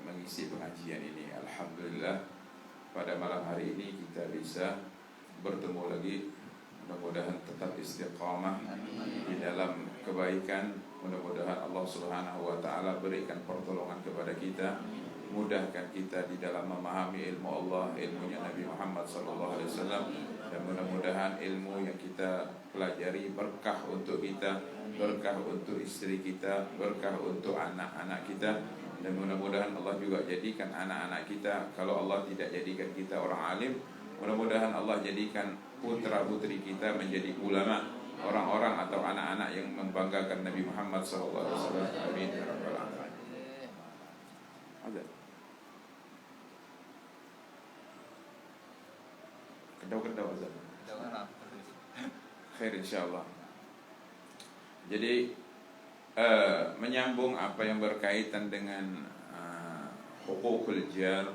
mengisi pengajian ini. Alhamdulillah pada malam hari ini kita bisa bertemu lagi. Mudah-mudahan tetap istiqamah di dalam kebaikan. Mudah-mudahan Allah Subhanahu wa taala berikan pertolongan kepada kita, mudahkan kita di dalam memahami ilmu Allah, ilmunya Nabi Muhammad SAW, dan mudah-mudahan ilmu yang kita pelajari berkah untuk kita, berkah untuk istri kita, berkah untuk anak-anak kita, dan mudah-mudahan Allah juga jadikan anak-anak kita, kalau Allah tidak jadikan kita orang alim, mudah-mudahan Allah jadikan putra-putri kita menjadi ulama, orang-orang atau anak-anak yang membanggakan Nabi Muhammad SAW. Amin ya rabbal alamin. Ada kedau-kedau azan. Khair insyaallah. Jadi menyambung apa yang berkaitan dengan hukukul jar,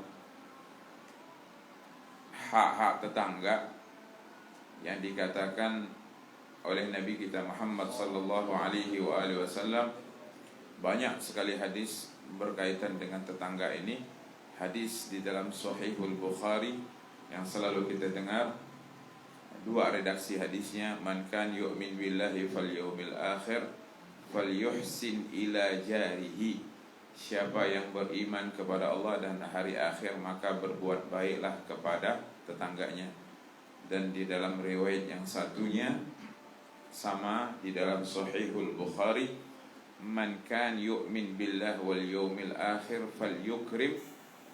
hak-hak tetangga yang dikatakan oleh Nabi kita Muhammad sallallahu alaihi wasallam. Banyak sekali hadis berkaitan dengan tetangga ini. Hadis di dalam Sahihul Bukhari yang selalu kita dengar, dua redaksi hadisnya, man kan yu'min billahi fal yaumil akhir falyuhsin ila jarihi. Siapa yang beriman kepada Allah dan hari akhir maka berbuat baiklah kepada tetangganya. Dan di dalam riwayat yang satunya sama di dalam Sahihul Bukhari, man kan yu'min billah wal yaumil akhir falyukrim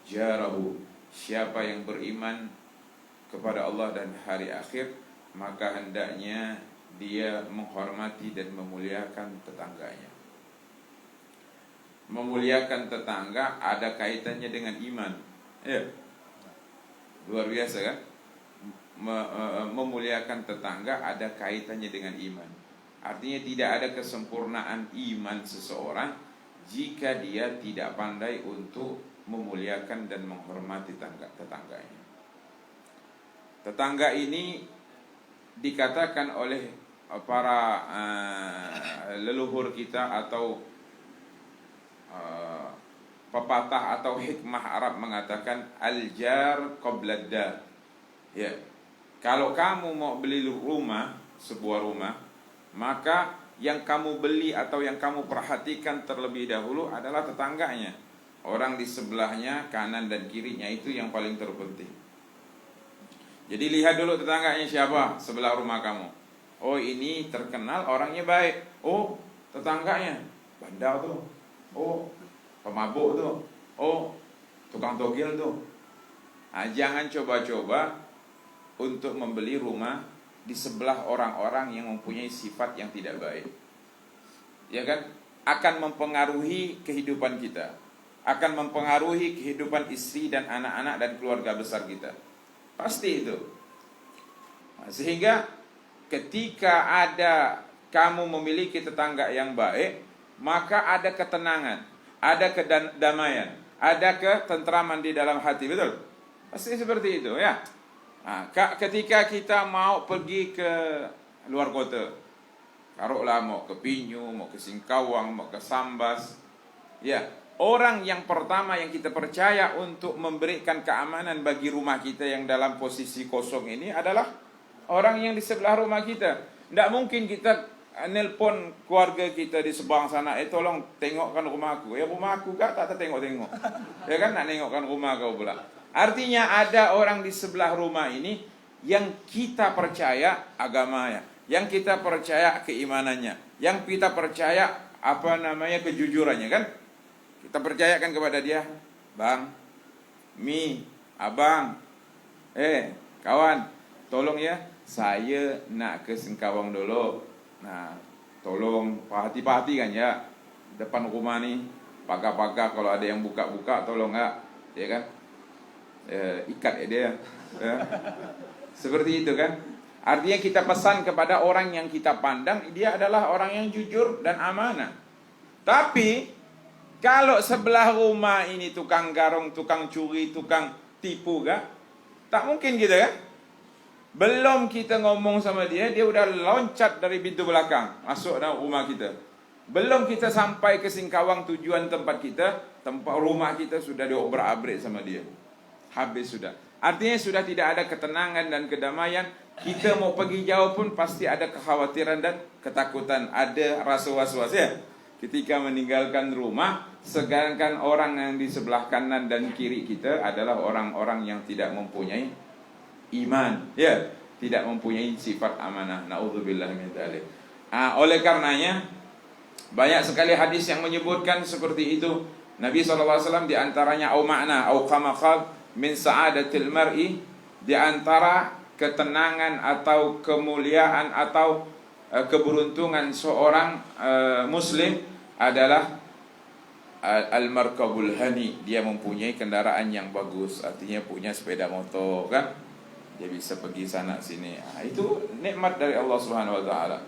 jarahu. Siapa yang beriman kepada Allah dan hari akhir maka hendaknya dia menghormati dan memuliakan tetangganya. Memuliakan tetangga ada kaitannya dengan iman. Ya. Luar biasa kan? Memuliakan tetangga ada kaitannya dengan iman. Artinya tidak ada kesempurnaan iman seseorang jika dia tidak pandai untuk memuliakan dan menghormati tetangganya. Tetangga ini dikatakan oleh para leluhur kita atau pepatah atau hikmah Arab mengatakan al-jar qabla ad-dar. Ya. Kalau kamu mau beli rumah, sebuah rumah, maka yang kamu beli atau yang kamu perhatikan terlebih dahulu adalah tetangganya. Orang di sebelahnya, kanan dan kirinya, itu yang paling terpenting. Jadi lihat dulu tetangganya siapa sebelah rumah kamu. Oh, ini terkenal orangnya baik. Oh, tetangganya bandar tuh. Oh, pemabuk tuh. Oh, tukang togel tuh. Nah, jangan coba-coba untuk membeli rumah di sebelah orang-orang yang mempunyai sifat yang tidak baik. Ya kan? Akan mempengaruhi kehidupan kita, akan mempengaruhi kehidupan istri dan anak-anak dan keluarga besar kita. Pasti itu. Nah, sehingga ketika ada kamu memiliki tetangga yang baik, maka ada ketenangan, ada kedamaian, ada ketentraman di dalam hati. Betul? Pasti seperti itu ya. Nah, ketika kita mau pergi ke luar kota, taruhlah mau ke Pinyu, mau ke Singkawang, mau ke Sambas, ya, orang yang pertama yang kita percaya untuk memberikan keamanan bagi rumah kita yang dalam posisi kosong ini adalah orang yang di sebelah rumah kita. Tidak mungkin kita nelpon keluarga kita di Subang sana, tolong tengokkan rumahku. Ya, rumahku tak tengok-tengok. Ya kan, nak tengokkan rumah kau pula. Artinya ada orang di sebelah rumah ini yang kita percaya agamanya, yang kita percaya keimanannya, yang kita percaya kejujurannya kan? Kita percayakan kepada dia, bang, mi, abang, kawan, tolong ya, saya nak ke Singkawang dulu. Nah, tolong perhati-perhati kan ya, depan rumah nih, pagar-pagar kalau ada yang buka-buka tolong nggak, ya kan? ikat dia. Ya. Seperti itu kan. Artinya kita pesan kepada orang yang kita pandang dia adalah orang yang jujur dan amanah. Tapi kalau sebelah rumah ini tukang garong, tukang curi, tukang tipu kan? Tak mungkin gitu kan? Belum kita ngomong sama dia, dia udah loncat dari pintu belakang masuk dalam rumah kita. Belum kita sampai ke Singkawang tujuan tempat kita, tempat rumah kita sudah diobrak-abrik sama dia. Habis sudah. Artinya sudah tidak ada ketenangan dan kedamaian. Kita mau pergi jauh pun pasti ada kekhawatiran dan ketakutan, ada rasa was-was ya. Ketika meninggalkan rumah, sedangkan orang yang di sebelah kanan dan kiri kita adalah orang-orang yang tidak mempunyai iman, ya, tidak mempunyai sifat amanah. Nauzubillah min dzalik. Oleh karenanya banyak sekali hadis yang menyebutkan seperti itu. Nabi SAW di antaranya au ma'na au kama qala min sa'adatil mar'i, di antara ketenangan atau kemuliaan atau keberuntungan seorang muslim adalah al-markabul hani, dia mempunyai kendaraan yang bagus, artinya punya sepeda motor kan, dia bisa pergi sana sini. Itu nikmat dari Allah Subhanahu wa taala.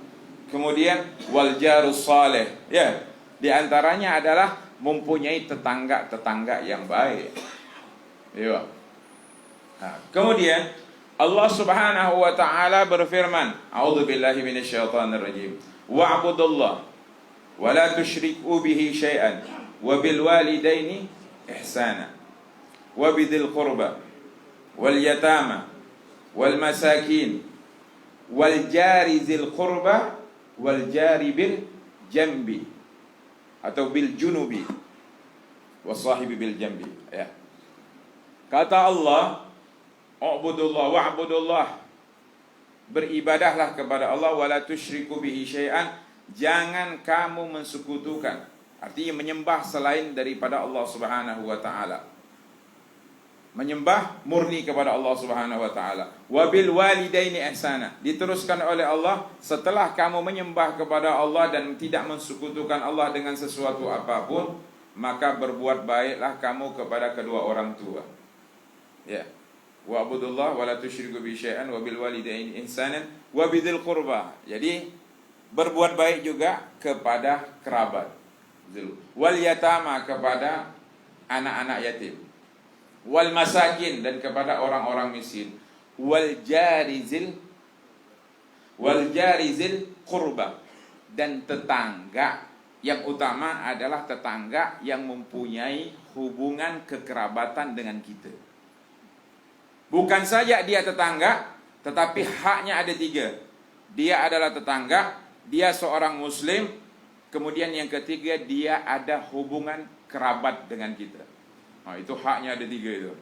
Kemudian wal jarus saleh, ya, di antaranya adalah mempunyai tetangga-tetangga yang baik. Ya. Kemudian Allah Subhanahu wa taala berfirman, a'udzubillahi minasyaitonir rajim. Wa'budullah wa la tusyriku bihi syai'an wa bil walidaini ihsana wa bidzil qurba wal yatama wal masakin wal jari dzil qurba wal jari bil jambi atau bil junubi wasahibi bil jambi, ya. Kata Allah, U'budullah wa'budullah, beribadahlah kepada Allah, wala tusyriku bihi syai'an, jangan kamu mensekutukan, artinya menyembah selain daripada Allah Subhanahu wa taala, menyembah murni kepada Allah Subhanahu wa taala. Wa bil walidaini ihsana, diteruskan oleh Allah, setelah kamu menyembah kepada Allah dan tidak mensekutukan Allah dengan sesuatu apapun, maka berbuat baiklah kamu kepada kedua orang tua, ya. Wa'budullah wa la tusyriku bihi syai'an wa bil walidaini ihsanan wa bidzil qurba. Jadi berbuat baik juga kepada kerabat. Wal yatama, kepada anak-anak yatim. Wal masakin, dan kepada orang-orang miskin. Wal jarizil qurba, dan tetangga. Yang utama adalah tetangga yang mempunyai hubungan kekerabatan dengan kita. Bukan saja dia tetangga, tetapi haknya ada 3. Dia adalah tetangga, dia seorang muslim, kemudian yang ketiga dia ada hubungan kerabat dengan kita. Itu haknya ada 3 itu.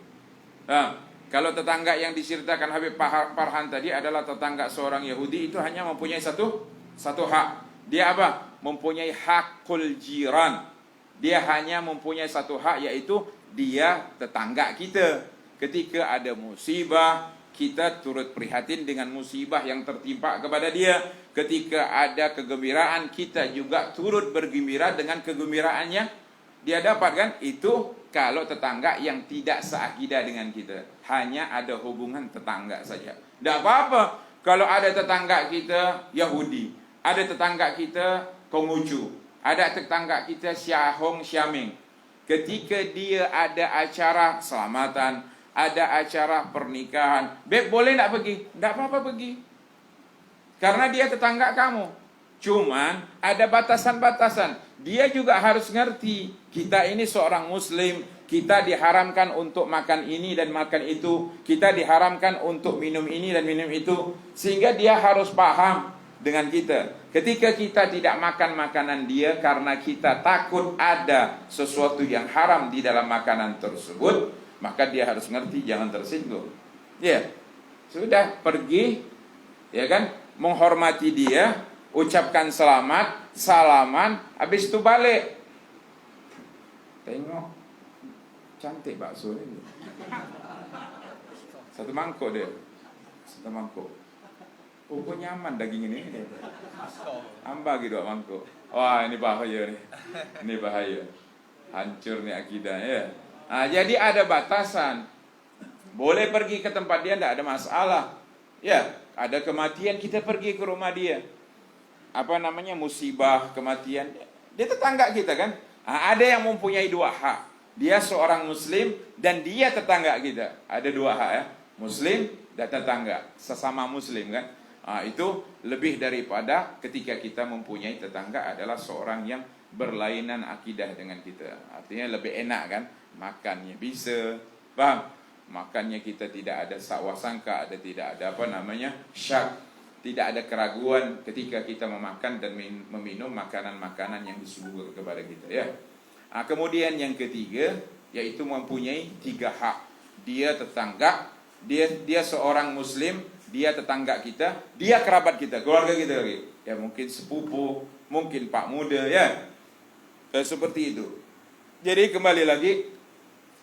Kalau tetangga yang diceritakan Habib Farhan tadi adalah tetangga seorang Yahudi, itu hanya mempunyai satu hak. Dia apa? Mempunyai hakul jiran. Dia hanya mempunyai satu hak, yaitu dia tetangga kita. Ketika ada musibah, kita turut prihatin dengan musibah yang tertimpa kepada dia. Ketika ada kegembiraan, kita juga turut bergembira dengan kegembiraannya dia dapat kan. Itu kalau tetangga yang tidak seakidah dengan kita, hanya ada hubungan tetangga saja. Tidak apa-apa kalau ada tetangga kita Yahudi, ada tetangga kita Konghucu, ada tetangga kita Syahong Syaming. Ketika dia ada acara selamatan, ada acara pernikahan, Beb boleh tak pergi? Tak apa-apa pergi, karena dia tetangga kamu. Cuman ada batasan-batasan. Dia juga harus ngerti, kita ini seorang muslim, kita diharamkan untuk makan ini dan makan itu, kita diharamkan untuk minum ini dan minum itu. Sehingga dia harus paham dengan kita. Ketika kita tidak makan makanan dia karena kita takut ada sesuatu yang haram di dalam makanan tersebut, maka dia harus ngerti, jangan tersinggung. Ya, sudah pergi, ya kan, menghormati dia, ucapkan selamat, salaman, habis itu balik. Tengok, cantik bakso ini. Satu mangkuk dia, satu mangkuk. Oh, kok nyaman daging ini. Ambah gitu mangkuk. Wah, ini bahaya nih. Ini bahaya. Hancur nih akidahnya ya. Jadi ada batasan. Boleh pergi ke tempat dia, tidak ada masalah. Ya, ada kematian kita pergi ke rumah dia. Apa namanya, musibah, kematian, dia tetangga kita kan. Ada yang mempunyai dua hak. Dia seorang muslim dan dia tetangga kita. Ada dua hak ya, muslim dan tetangga, sesama muslim kan. Itu lebih daripada ketika kita mempunyai tetangga adalah seorang yang berlainan akidah dengan kita. Artinya lebih enak kan, makannya bisa, paham? Makannya kita tidak ada sakwa sangka, tidak ada apa namanya syak, tidak ada keraguan ketika kita memakan dan meminum makanan-makanan yang disuguhkan kepada kita ya. Kemudian yang ketiga yaitu mempunyai 3 hak. Dia tetangga, dia seorang muslim, dia tetangga kita, dia kerabat kita, keluarga kita lagi. Ya mungkin sepupu, mungkin pak muda ya. Seperti itu. Jadi kembali lagi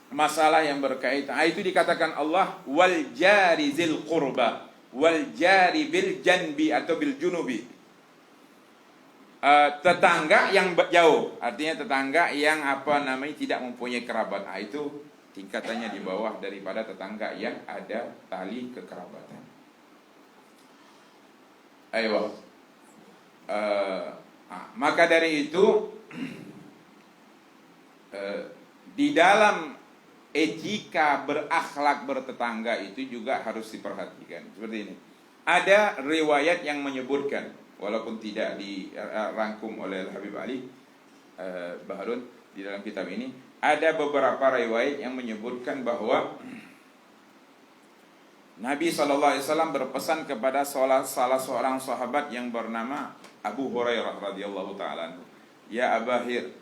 masalah yang berkaitan, itu dikatakan Allah wal jari zil qurba wal jari bil janbi atau bil junubi. Tetangga yang jauh, artinya tetangga yang apa namanya tidak mempunyai kerabat. Itu tingkatannya di bawah daripada tetangga yang ada tali kekerabatan. Ayo. Maka dari itu di dalam etika berakhlak bertetangga itu juga harus diperhatikan. Seperti ini. Ada riwayat yang menyebutkan, walaupun tidak dirangkum oleh Habib Ali Baharun di dalam kitab ini, ada beberapa riwayat yang menyebutkan bahwa Nabi SAW berpesan kepada salah seorang sahabat yang bernama Abu Hurairah radhiyallahu taala, ya Abahir,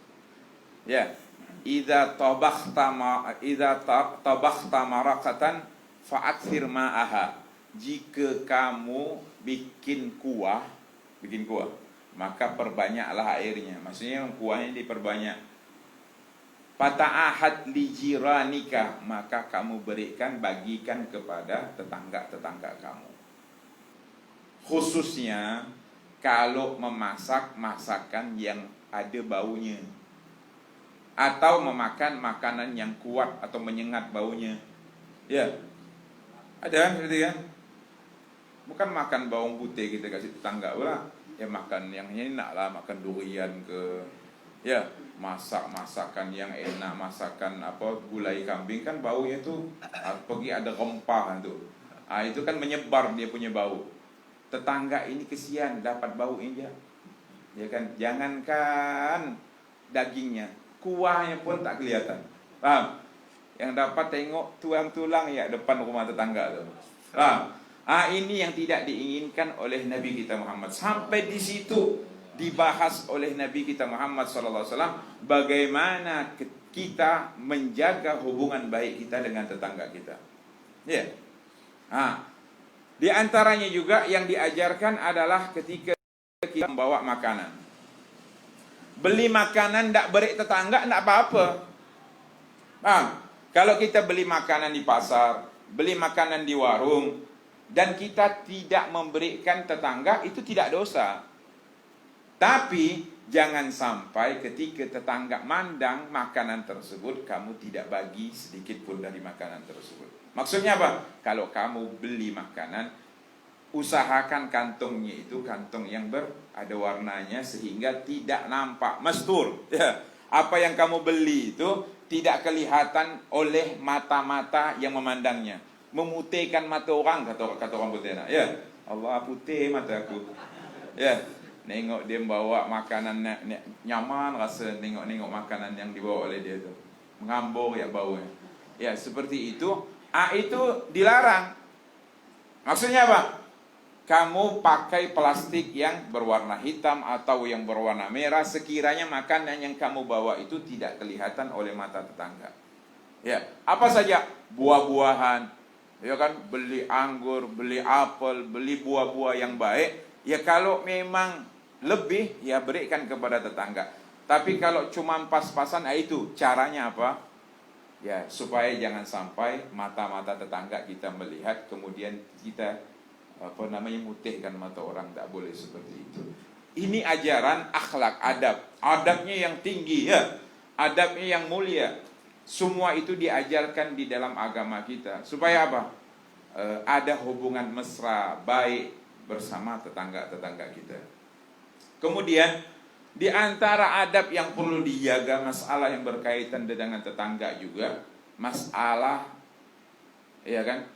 ya, idza tabakhta marakatan fa'akthir ma'aha. Jika kamu bikin kuah, maka perbanyaklah airnya. Maksudnya kuahnya diperbanyak. Fata'ahad li jiranika, maka kamu bagikan kepada tetangga-tetangga kamu. Khususnya kalau memasak masakan yang ada baunya, atau memakan makanan yang kuat atau menyengat baunya. Ya. Ada kan seperti kan? Bukan makan bawang putih kita kasih tetangga pula. Ya makan yang enak lah, makan durian ke. Ya, masakan yang enak, masakan apa gulai kambing kan baunya tuh pergi ada rempah tuh. Itu kan menyebar dia punya bau. Tetangga ini kesian dapat bau ini ya. Ya kan, jangankan dagingnya, kuahnya pun tak kelihatan. Paham? Yang dapat tengok tulang-tulang ya depan rumah tetangga tuh. Paham? Ini yang tidak diinginkan oleh Nabi kita Muhammad. Sampai di situ dibahas oleh Nabi kita Muhammad SAW bagaimana kita menjaga hubungan baik kita dengan tetangga kita. Ya. Di antaranya juga yang diajarkan adalah ketika kita membawa makanan. Beli makanan tidak beri tetangga tidak apa-apa. Kalau kita beli makanan di pasar, beli makanan di warung, dan kita tidak memberikan tetangga, itu tidak dosa. Tapi jangan sampai ketika tetangga mandang makanan tersebut, kamu tidak bagi sedikit pun dari makanan tersebut. Maksudnya apa? Kalau kamu beli makanan, usahakan kantongnya itu kantong yang ada warnanya sehingga tidak nampak mastur. Ya, apa yang kamu beli itu tidak kelihatan oleh mata-mata yang memandangnya. Memutihkan mata orang, kata orang putih. Ya, Allah putih mataku. Ya, nengok dia bawa makanan nyaman, rasa nengok makanan yang dibawa oleh dia itu mengambur ya baunya. Ya, seperti itu. Itu dilarang. Maksudnya apa? Kamu pakai plastik yang berwarna hitam atau yang berwarna merah sekiranya makanan yang kamu bawa itu tidak kelihatan oleh mata tetangga. Ya, apa saja buah-buahan, ya kan, beli anggur, beli apel, beli buah-buah yang baik. Ya kalau memang lebih ya berikan kepada tetangga. Tapi kalau cuma pas-pasan, itu caranya apa? Ya supaya jangan sampai mata-mata tetangga kita melihat kemudian kita mutihkan mata orang. Tak boleh seperti itu. Ini ajaran akhlak, adabnya yang tinggi ya, adabnya yang mulia. Semua itu diajarkan di dalam agama kita. Supaya apa? Ada hubungan mesra, baik bersama tetangga-tetangga kita. Kemudian di antara adab yang perlu dijaga, masalah yang berkaitan dengan tetangga juga, masalah ya kan,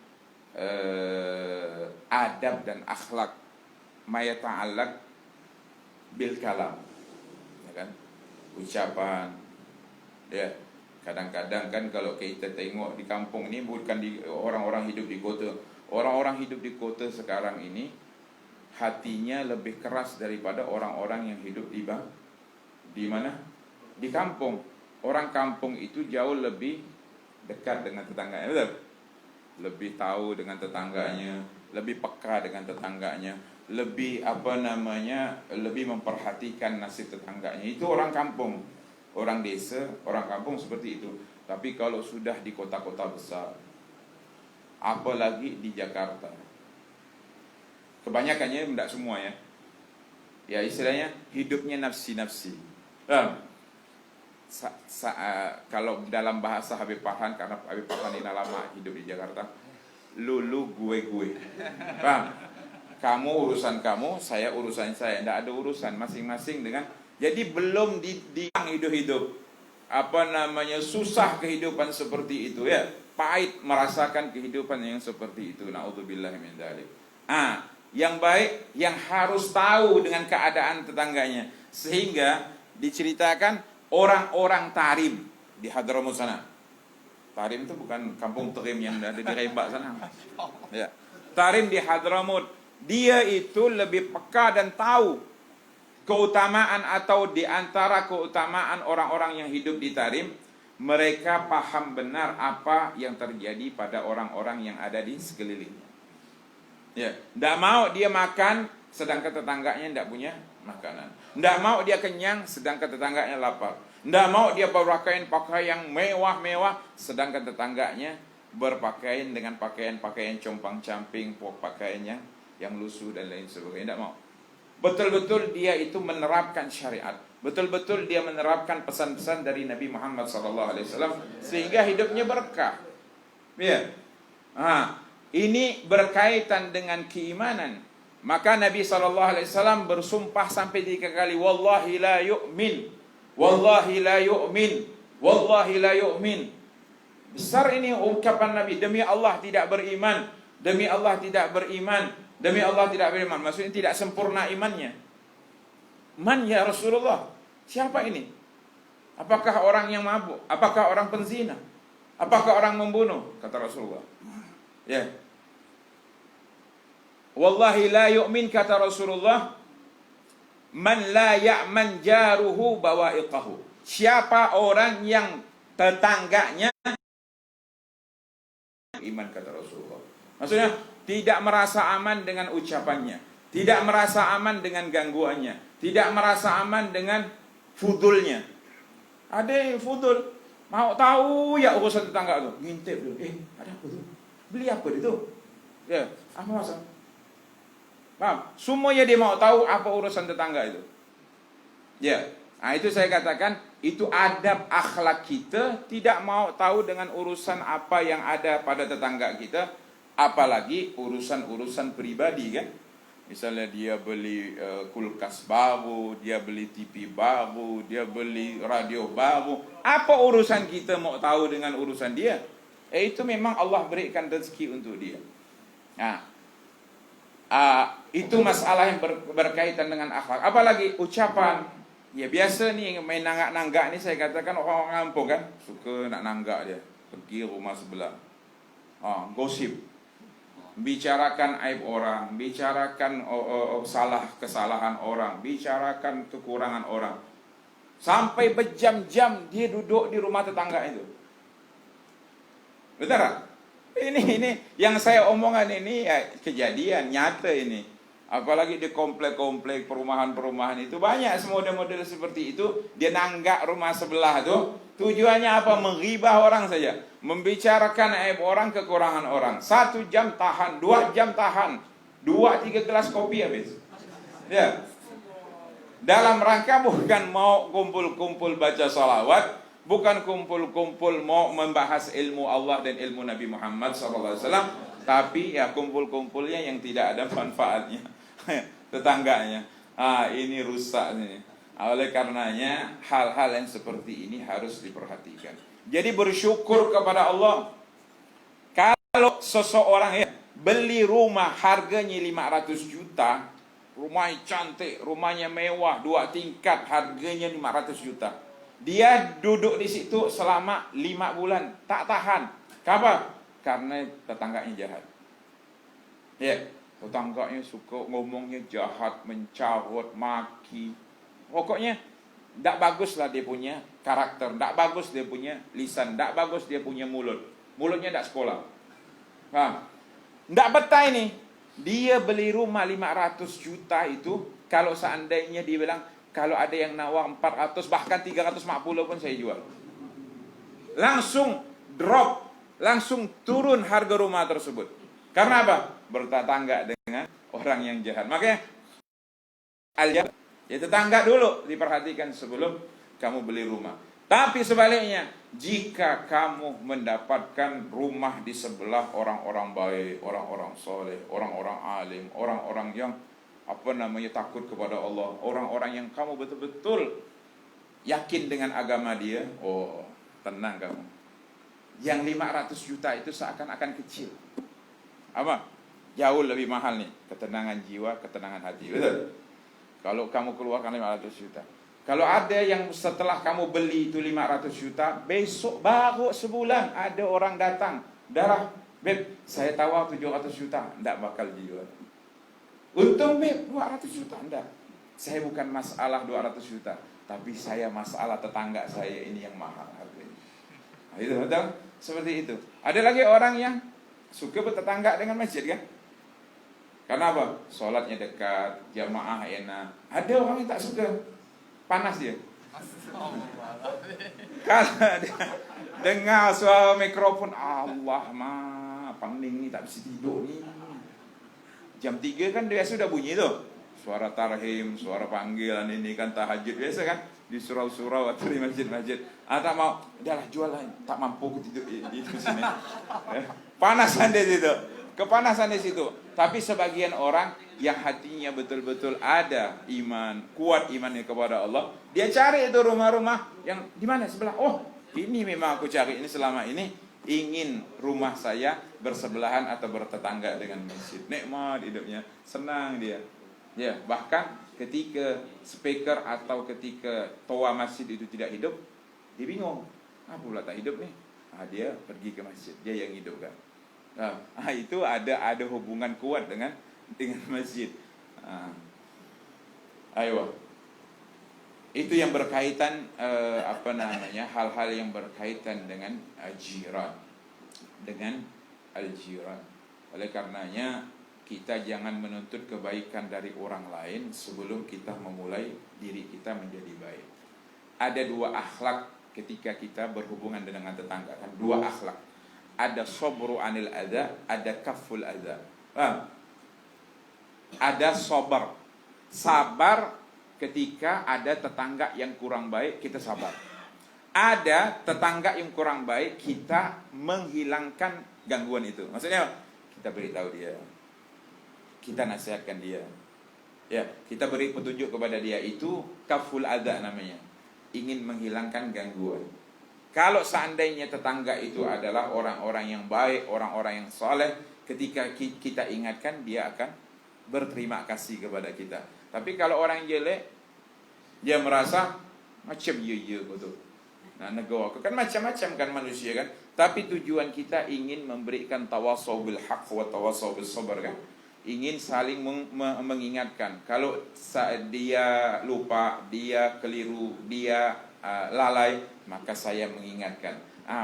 adab dan akhlak mayata'allaq bil kalam, ya kan, ucapan. Ya, kadang-kadang kan kalau kita tengok di kampung ini, bukan di orang-orang hidup di kota. Orang-orang hidup di kota sekarang ini hatinya lebih keras daripada orang-orang yang hidup di mana? Di kampung. Orang kampung itu jauh lebih dekat dengan tetangganya, betul? Lebih tahu dengan tetangganya, lebih peka dengan tetangganya, lebih lebih memperhatikan nasib tetangganya. Itu orang kampung. Orang desa, orang kampung seperti itu. Tapi kalau sudah di kota-kota besar, apalagi di Jakarta, kebanyakannya, tidak semua ya. Ya istilahnya hidupnya nafsi-nafsi. Kalau dalam bahasa Habib Farhan, karena Habib Farhan ini lama hidup di Jakarta, lulu gue. Paham? Kamu urusan kamu, saya urusan saya. Tidak ada urusan masing-masing dengan. Jadi belum hidup-hidup susah kehidupan seperti itu ya. Pahit merasakan kehidupan yang seperti itu. Na'udzubillah min dzalik. Yang baik, yang harus tahu dengan keadaan tetangganya. Sehingga diceritakan orang-orang Tarim di Hadramut sana. Tarim itu bukan kampung Tarim yang ada di Rembak sana. Ya. Tarim di Hadramut, dia itu lebih peka dan tahu keutamaan, atau di antara keutamaan orang-orang yang hidup di Tarim, mereka paham benar apa yang terjadi pada orang-orang yang ada di sekelilingnya. Ya, tidak mau dia makan sedangkan tetangganya tidak punya makanan. Tidak mau dia kenyang sedangkan tetangganya lapar. Tidak mau dia berpakaian yang mewah-mewah sedangkan tetangganya berpakaian dengan pakaian-pakaian compang-camping, pakaiannya yang lusuh dan lain sebagainya. Tidak mau. Betul-betul dia itu menerapkan syariat. Betul-betul dia menerapkan pesan-pesan dari Nabi Muhammad SAW, sehingga hidupnya berkah. Ya. Ini berkaitan dengan keimanan. Maka Nabi SAW bersumpah sampai 3 kali, wallahi la yu'min, wallahi la yu'min, wallahi la yu'min. Besar ini ucapan Nabi. Demi Allah tidak beriman, demi Allah tidak beriman, demi Allah tidak beriman. Maksudnya tidak sempurna imannya. Man ya Rasulullah, siapa ini? Apakah orang yang mabuk? Apakah orang penzina? Apakah orang membunuh? Kata Rasulullah. Ya. Wallahi la yu'min, kata Rasulullah, man la ya'man jaruhu bawa'iqahu. Siapa orang yang tetangganya iman, kata Rasulullah. Maksudnya tidak merasa aman dengan ucapannya, tidak merasa aman dengan gangguannya, tidak merasa aman dengan fudulnya. Ada yang fudul, mau tahu ya urusan tetangga tuh, ngintip dulu. Ada apa tuh? Beli apa itu? Ya, apa masalah? Paham? Semuanya dia mau tahu apa urusan tetangga itu. Ya, itu saya katakan, itu adab akhlak kita, tidak mau tahu dengan urusan apa yang ada pada tetangga kita, apalagi urusan-urusan pribadi kan. Misalnya dia beli kulkas baru, dia beli TV baru, dia beli radio baru. Apa urusan kita mau tahu dengan urusan dia? Itu memang Allah berikan rezeki untuk dia. Itu masalah yang berkaitan dengan akhlak. Apalagi ucapan. Ya biasa nih main nanggak-nanggak nih, saya katakan orang-orang kampung kan suka nak nanggak dia. Pergi rumah sebelah. Gosip. Bicarakan aib orang, bicarakan kesalahan orang, bicarakan kekurangan orang. Sampai berjam-jam dia duduk di rumah tetangga itu. Betul tak? Ini yang saya omongan ini ya kejadian nyata ini. Apalagi di komplek-komplek perumahan-perumahan itu banyak model-model seperti itu. Dia nanggak rumah sebelah tuh. Tujuannya apa? Menghibah orang saja, membicarakan aib orang, kekurangan orang. 1 jam tahan, 2 jam tahan, 2-3 gelas kopi habis. Ya. Dalam rangka bukan mau kumpul-kumpul baca salawat, bukan kumpul-kumpul mau membahas ilmu Allah dan ilmu Nabi Muhammad SAW, tapi ya kumpul-kumpulnya yang tidak ada manfaatnya. Tetangganya, ini rusak nih. Oleh karenanya hal-hal yang seperti ini harus diperhatikan. Jadi bersyukur kepada Allah. Kalau seseorang ya beli rumah harganya 500 juta, rumahnya cantik, rumahnya mewah, 2 tingkat, harganya 500 juta. Dia duduk di situ selama 5 bulan, tak tahan. Kenapa? Karena tetangganya jahat. Ya, tetangganya suka ngomongnya jahat, mencarut, maki. Pokoknya tak baguslah dia punya karakter, tak bagus dia punya lisan, tak bagus dia punya mulut. Mulutnya tak sekolah. Tak betah ini. Dia beli rumah 500 juta itu, kalau seandainya dia bilang, kalau ada yang nawar 400 bahkan 350 pun saya jual. Langsung drop, langsung turun harga rumah tersebut. Karena apa? Bertetangga dengan orang yang jahat. Makanya ya tetangga dulu diperhatikan sebelum kamu beli rumah. Tapi sebaliknya, jika kamu mendapatkan rumah di sebelah orang-orang baik, orang-orang soleh, orang-orang alim, orang-orang yang takut kepada Allah, orang-orang yang kamu betul-betul yakin dengan agama dia, oh tenang kamu. Yang 500 juta itu seakan-akan kecil. Apa? Jauh lebih mahal nih, ketenangan jiwa, ketenangan hati. Betul? Kalau kamu keluarkan 500 juta. Kalau ada yang setelah kamu beli itu 500 juta, besok baru sebulan ada orang datang, darah, beb, saya tawar 700 juta, enggak bakal dijual. Untung beb, 200 juta, enggak. Saya bukan masalah 200 juta, tapi saya masalah tetangga saya ini yang mahal harganya. Nah, itu betul, seperti itu. Ada lagi orang yang suka bertetangga dengan masjid kan? Karena apa? Sholatnya dekat, jamaah enak. Ada orang yang tak suka, panas dia. Kalau dia dengar suara mikrofon, Allah mah, pening ni tak bisa tidur ni. Jam 3 kan dia sudah bunyi tuh. Suara tarhim, suara panggilan ini kan tahajud biasa kan di surau-surau atau di masjid-masjid. Tak mau, udahlah jual lah, tak mampu aku tidur di sini. Panasan di situ, kepanasan di situ. Tapi sebagian orang yang hatinya betul-betul ada iman, kuat imannya kepada Allah, dia cari itu rumah-rumah yang di mana sebelah. Oh, ini memang aku cari ini selama ini, ingin rumah saya bersebelahan atau bertetangga dengan masjid. Nikmat hidupnya, senang dia. Ya, bahkan ketika speaker atau ketika toa masjid itu tidak hidup, dia bingung. Pula tak hidup nih. Dia pergi ke masjid, dia yang hidup kan. Itu ada hubungan kuat dengan masjid. Ayo, itu yang berkaitan hal-hal yang berkaitan dengan jiran, dengan al-jiran. Oleh karenanya kita jangan menuntut kebaikan dari orang lain sebelum kita memulai diri kita menjadi baik. Ada 2 akhlak ketika kita berhubungan dengan tetangga kan, 2 akhlak. Ada sabru anil adza, ada kaful adza. Ada sabar ketika ada tetangga yang kurang baik, kita sabar. Ada tetangga yang kurang baik, kita menghilangkan gangguan itu. Maksudnya kita beritahu dia, kita nasihatkan dia, ya, kita beri petunjuk kepada dia. Itu kaful adza namanya, ingin menghilangkan gangguan. Kalau seandainya tetangga itu adalah orang-orang yang baik, orang-orang yang soleh, ketika kita ingatkan, dia akan berterima kasih kepada kita. Tapi kalau orang yang jelek, dia merasa macam ya betul. Nah, negara kan macam-macam kan manusia kan. Tapi tujuan kita ingin memberikan tawasau bil haq wa tawasau bis sabr kan. Ingin saling mengingatkan. Kalau dia lupa, dia keliru, dia lalai, maka saya mengingatkan.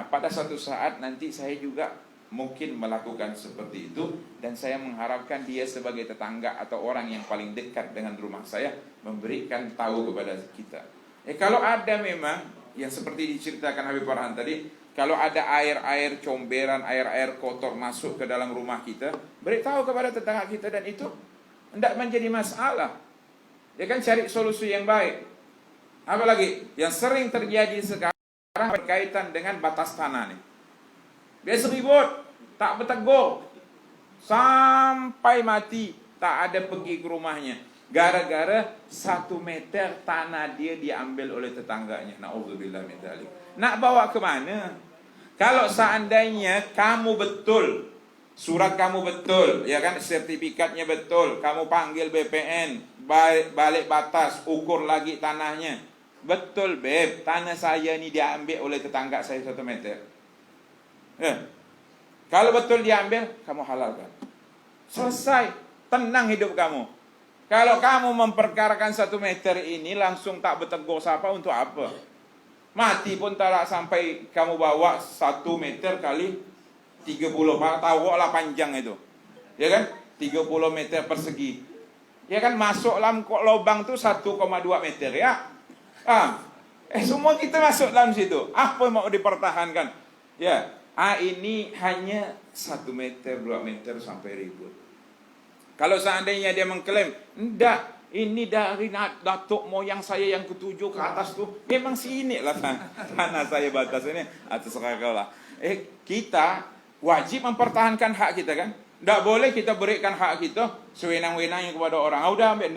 Pada suatu saat nanti saya juga mungkin melakukan seperti itu, dan saya mengharapkan dia sebagai tetangga atau orang yang paling dekat dengan rumah saya memberikan tahu kepada kita. Kalau ada memang yang seperti diceritakan Habib Farhan tadi, kalau ada air-air comberan, air-air kotor masuk ke dalam rumah kita, beritahu kepada tetangga kita, dan itu tidak menjadi masalah. Ya kan, cari solusi yang baik. Apalagi yang sering terjadi sekarang, berkaitan dengan batas tanah nih. Dia seribut, tak bertegur, sampai mati tak ada pergi ke rumahnya. Gara-gara 1 meter tanah dia diambil oleh tetangganya. Na'udzubillah min dzalik. Nak bawa ke mana? Kalau seandainya kamu betul, surat kamu betul, ya kan, sertifikatnya betul, kamu panggil BPN, balik batas, ukur lagi tanahnya. Betul, beb, tanah saya ini diambil oleh tetangga saya 1 meter. Kalau betul diambil, kamu halalkan. Selesai, tenang hidup kamu. Kalau kamu memperkarakan 1 meter ini langsung tak bertegur sapa, untuk apa? Mati pun tak sampai kamu bawa 1 meter kali 30, tahu lah panjang itu, ya kan, 30 meter persegi, ya kan, masuk dalam lubang tuh 1,2 meter ya. Semua kita masuk dalam situ. Apa mau dipertahankan? Ya, ini hanya 1 meter, 2 meter sampai ribut. Kalau seandainya dia mengklaim, enggak, ini dari datuk moyang saya yang ke-7 ke atas tuh, memang sini lah tanah saya batas ini, atau sekarang lah. Kita wajib mempertahankan hak kita kan. Enggak boleh kita berikan hak kita sewenang-wenangnya kepada orang. Udah ambil,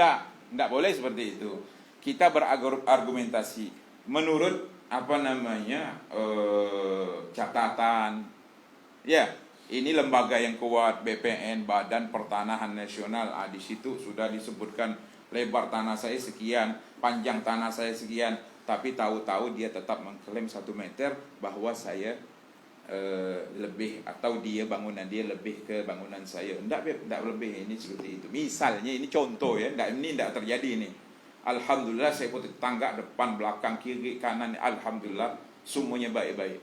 enggak boleh seperti itu. Kita berargumentasi menurut catatan. Ya, ini lembaga yang kuat, BPN, Badan Pertanahan Nasional. Di situ sudah disebutkan lebar tanah saya sekian, panjang tanah saya sekian, tapi tahu-tahu dia tetap mengklaim 1 meter bahwa saya lebih, atau dia bangunan dia lebih ke bangunan saya. Enggak lebih, ini seperti itu. Misalnya ini contoh ya, ini enggak terjadi ini. Alhamdulillah saya punya tetangga depan, belakang, kiri, kanan, alhamdulillah semuanya baik-baik.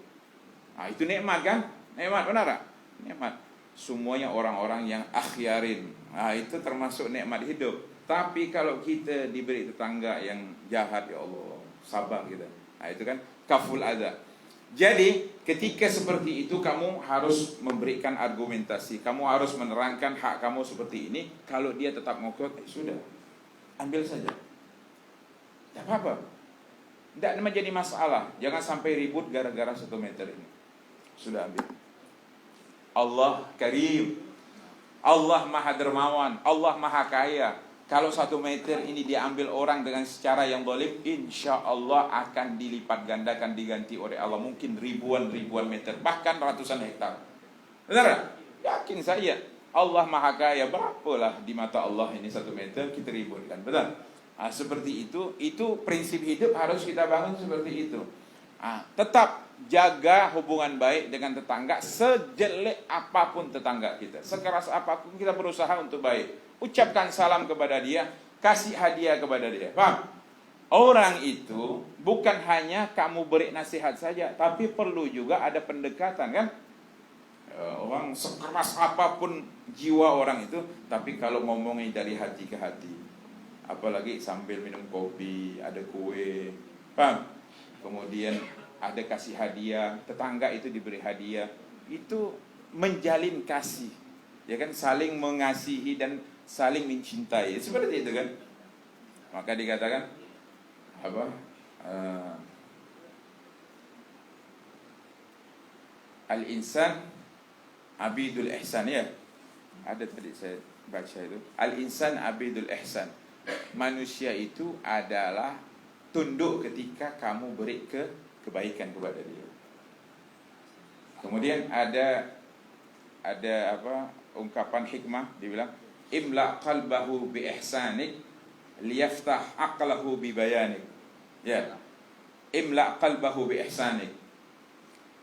Itu nikmat kan? Nikmat, benar tak? Nikmat. Semuanya orang-orang yang akhyarin. Itu termasuk nikmat hidup. Tapi kalau kita diberi tetangga yang jahat, ya Allah, sabar kita. Itu kan kaful adza. Jadi ketika seperti itu kamu harus memberikan argumentasi, kamu harus menerangkan hak kamu seperti ini. Kalau dia tetap ngotot, sudah, ambil saja, tidak apa-apa, tidak menjadi masalah. Jangan sampai ribut gara-gara 1 meter ini. Sudah, ambil. Allah Karim, Allah Maha Dermawan, Allah Maha Kaya. Kalau 1 meter ini diambil orang dengan secara yang zalim, insya Allah akan dilipat gandakan, diganti oleh Allah mungkin ribuan meter, bahkan ratusan hektar. Benar? Yakin saya. Allah Maha Kaya, berapalah di mata Allah ini 1 meter kita ributkan. Benar? Seperti itu prinsip hidup harus kita bangun seperti itu. Tetap jaga hubungan baik dengan tetangga, sejelek apapun tetangga kita, sekeras apapun kita berusaha untuk baik. Ucapkan salam kepada dia, kasih hadiah kepada dia. Paham? Orang itu bukan hanya kamu beri nasihat saja, tapi perlu juga ada pendekatan kan? Orang sekeras apapun jiwa orang itu, tapi kalau ngomongin dari hati ke hati, apalagi sambil minum kopi, ada kue, paham? Kemudian ada kasih hadiah, tetangga itu diberi hadiah, itu menjalin kasih, ya kan, saling mengasihi dan saling mencintai, seperti itu kan. Maka dikatakan al-insan abidul ihsan, ya. Ada tadi saya baca itu, al-insan abidul ihsan. Manusia itu adalah tunduk ketika kamu beri kebaikan kepada dia. Kemudian ada ungkapan hikmah, dibilang imla qalbahu bi ihsanik liyaftah aqlahu bi bayanik. Ya. Imla qalbahu bi ihsanik.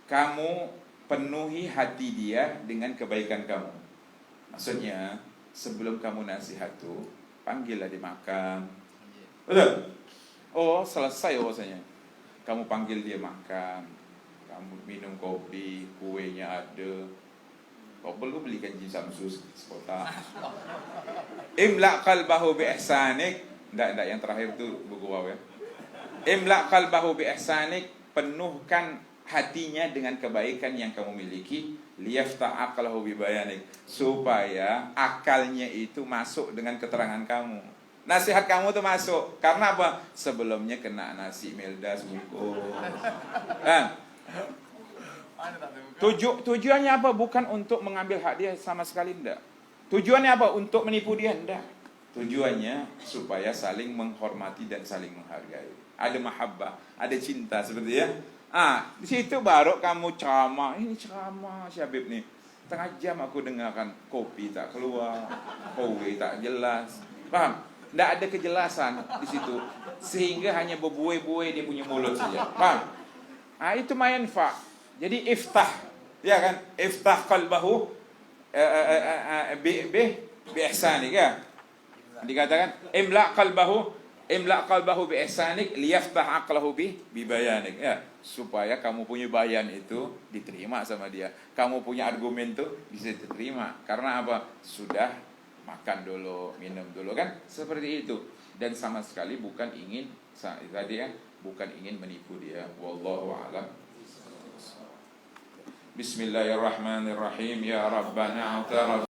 Kamu penuhi hati dia dengan kebaikan kamu. Maksudnya, sebelum kamu nasihat tuh, panggillah dia makan. Betul? Selesai urusannya. Kamu panggil dia makan, kamu minum kopi, kuenya ada. Kau perlu belikan jin Samsus sekotak. Imla qalbahu bi ihsanik. Enggak yang terakhir tu buku wow ya. Imla qalbahu bi ihsanik, penuhkan hatinya dengan kebaikan yang kamu miliki, liyaftah aqlahu bi bayanik, supaya akalnya itu masuk dengan keterangan kamu. nasihat kamu tuh masuk. Karena apa? Sebelumnya kena nasi Melda sebungkus. Tujuannya apa? Bukan untuk mengambil hak dia sama sekali, enggak. Tujuannya apa? Untuk menipu dia, enggak. Tujuannya supaya saling menghormati dan saling menghargai. Ada mahabbah, ada cinta seperti ya. Di situ baru kamu ceramah. Ini ceramah si Habib nih. Setengah jam aku dengarkan, kopi tak keluar, kowe tak jelas. Paham? Enggak ada kejelasan di situ. Sehingga hanya berbuai-buai dia punya mulut saja. Paham? Itu manfa. Jadi iftah, ya kan? Iftah qalbahu bi ihsanik ya. Dikatakan imla qalbahu bi ihsanik liyaftah aqlahu bi bayanik ya. Supaya kamu punya bayan itu diterima sama dia. Kamu punya argumen tuh bisa diterima. Karena apa? Sudah makan dulu, minum dulu kan? Seperti itu. Dan sama sekali bukan ingin tadi ya, bukan ingin menipu dia. Wallahu a'lam. Bismillahirrahmanirrahim. Ya Rabbana a'taraf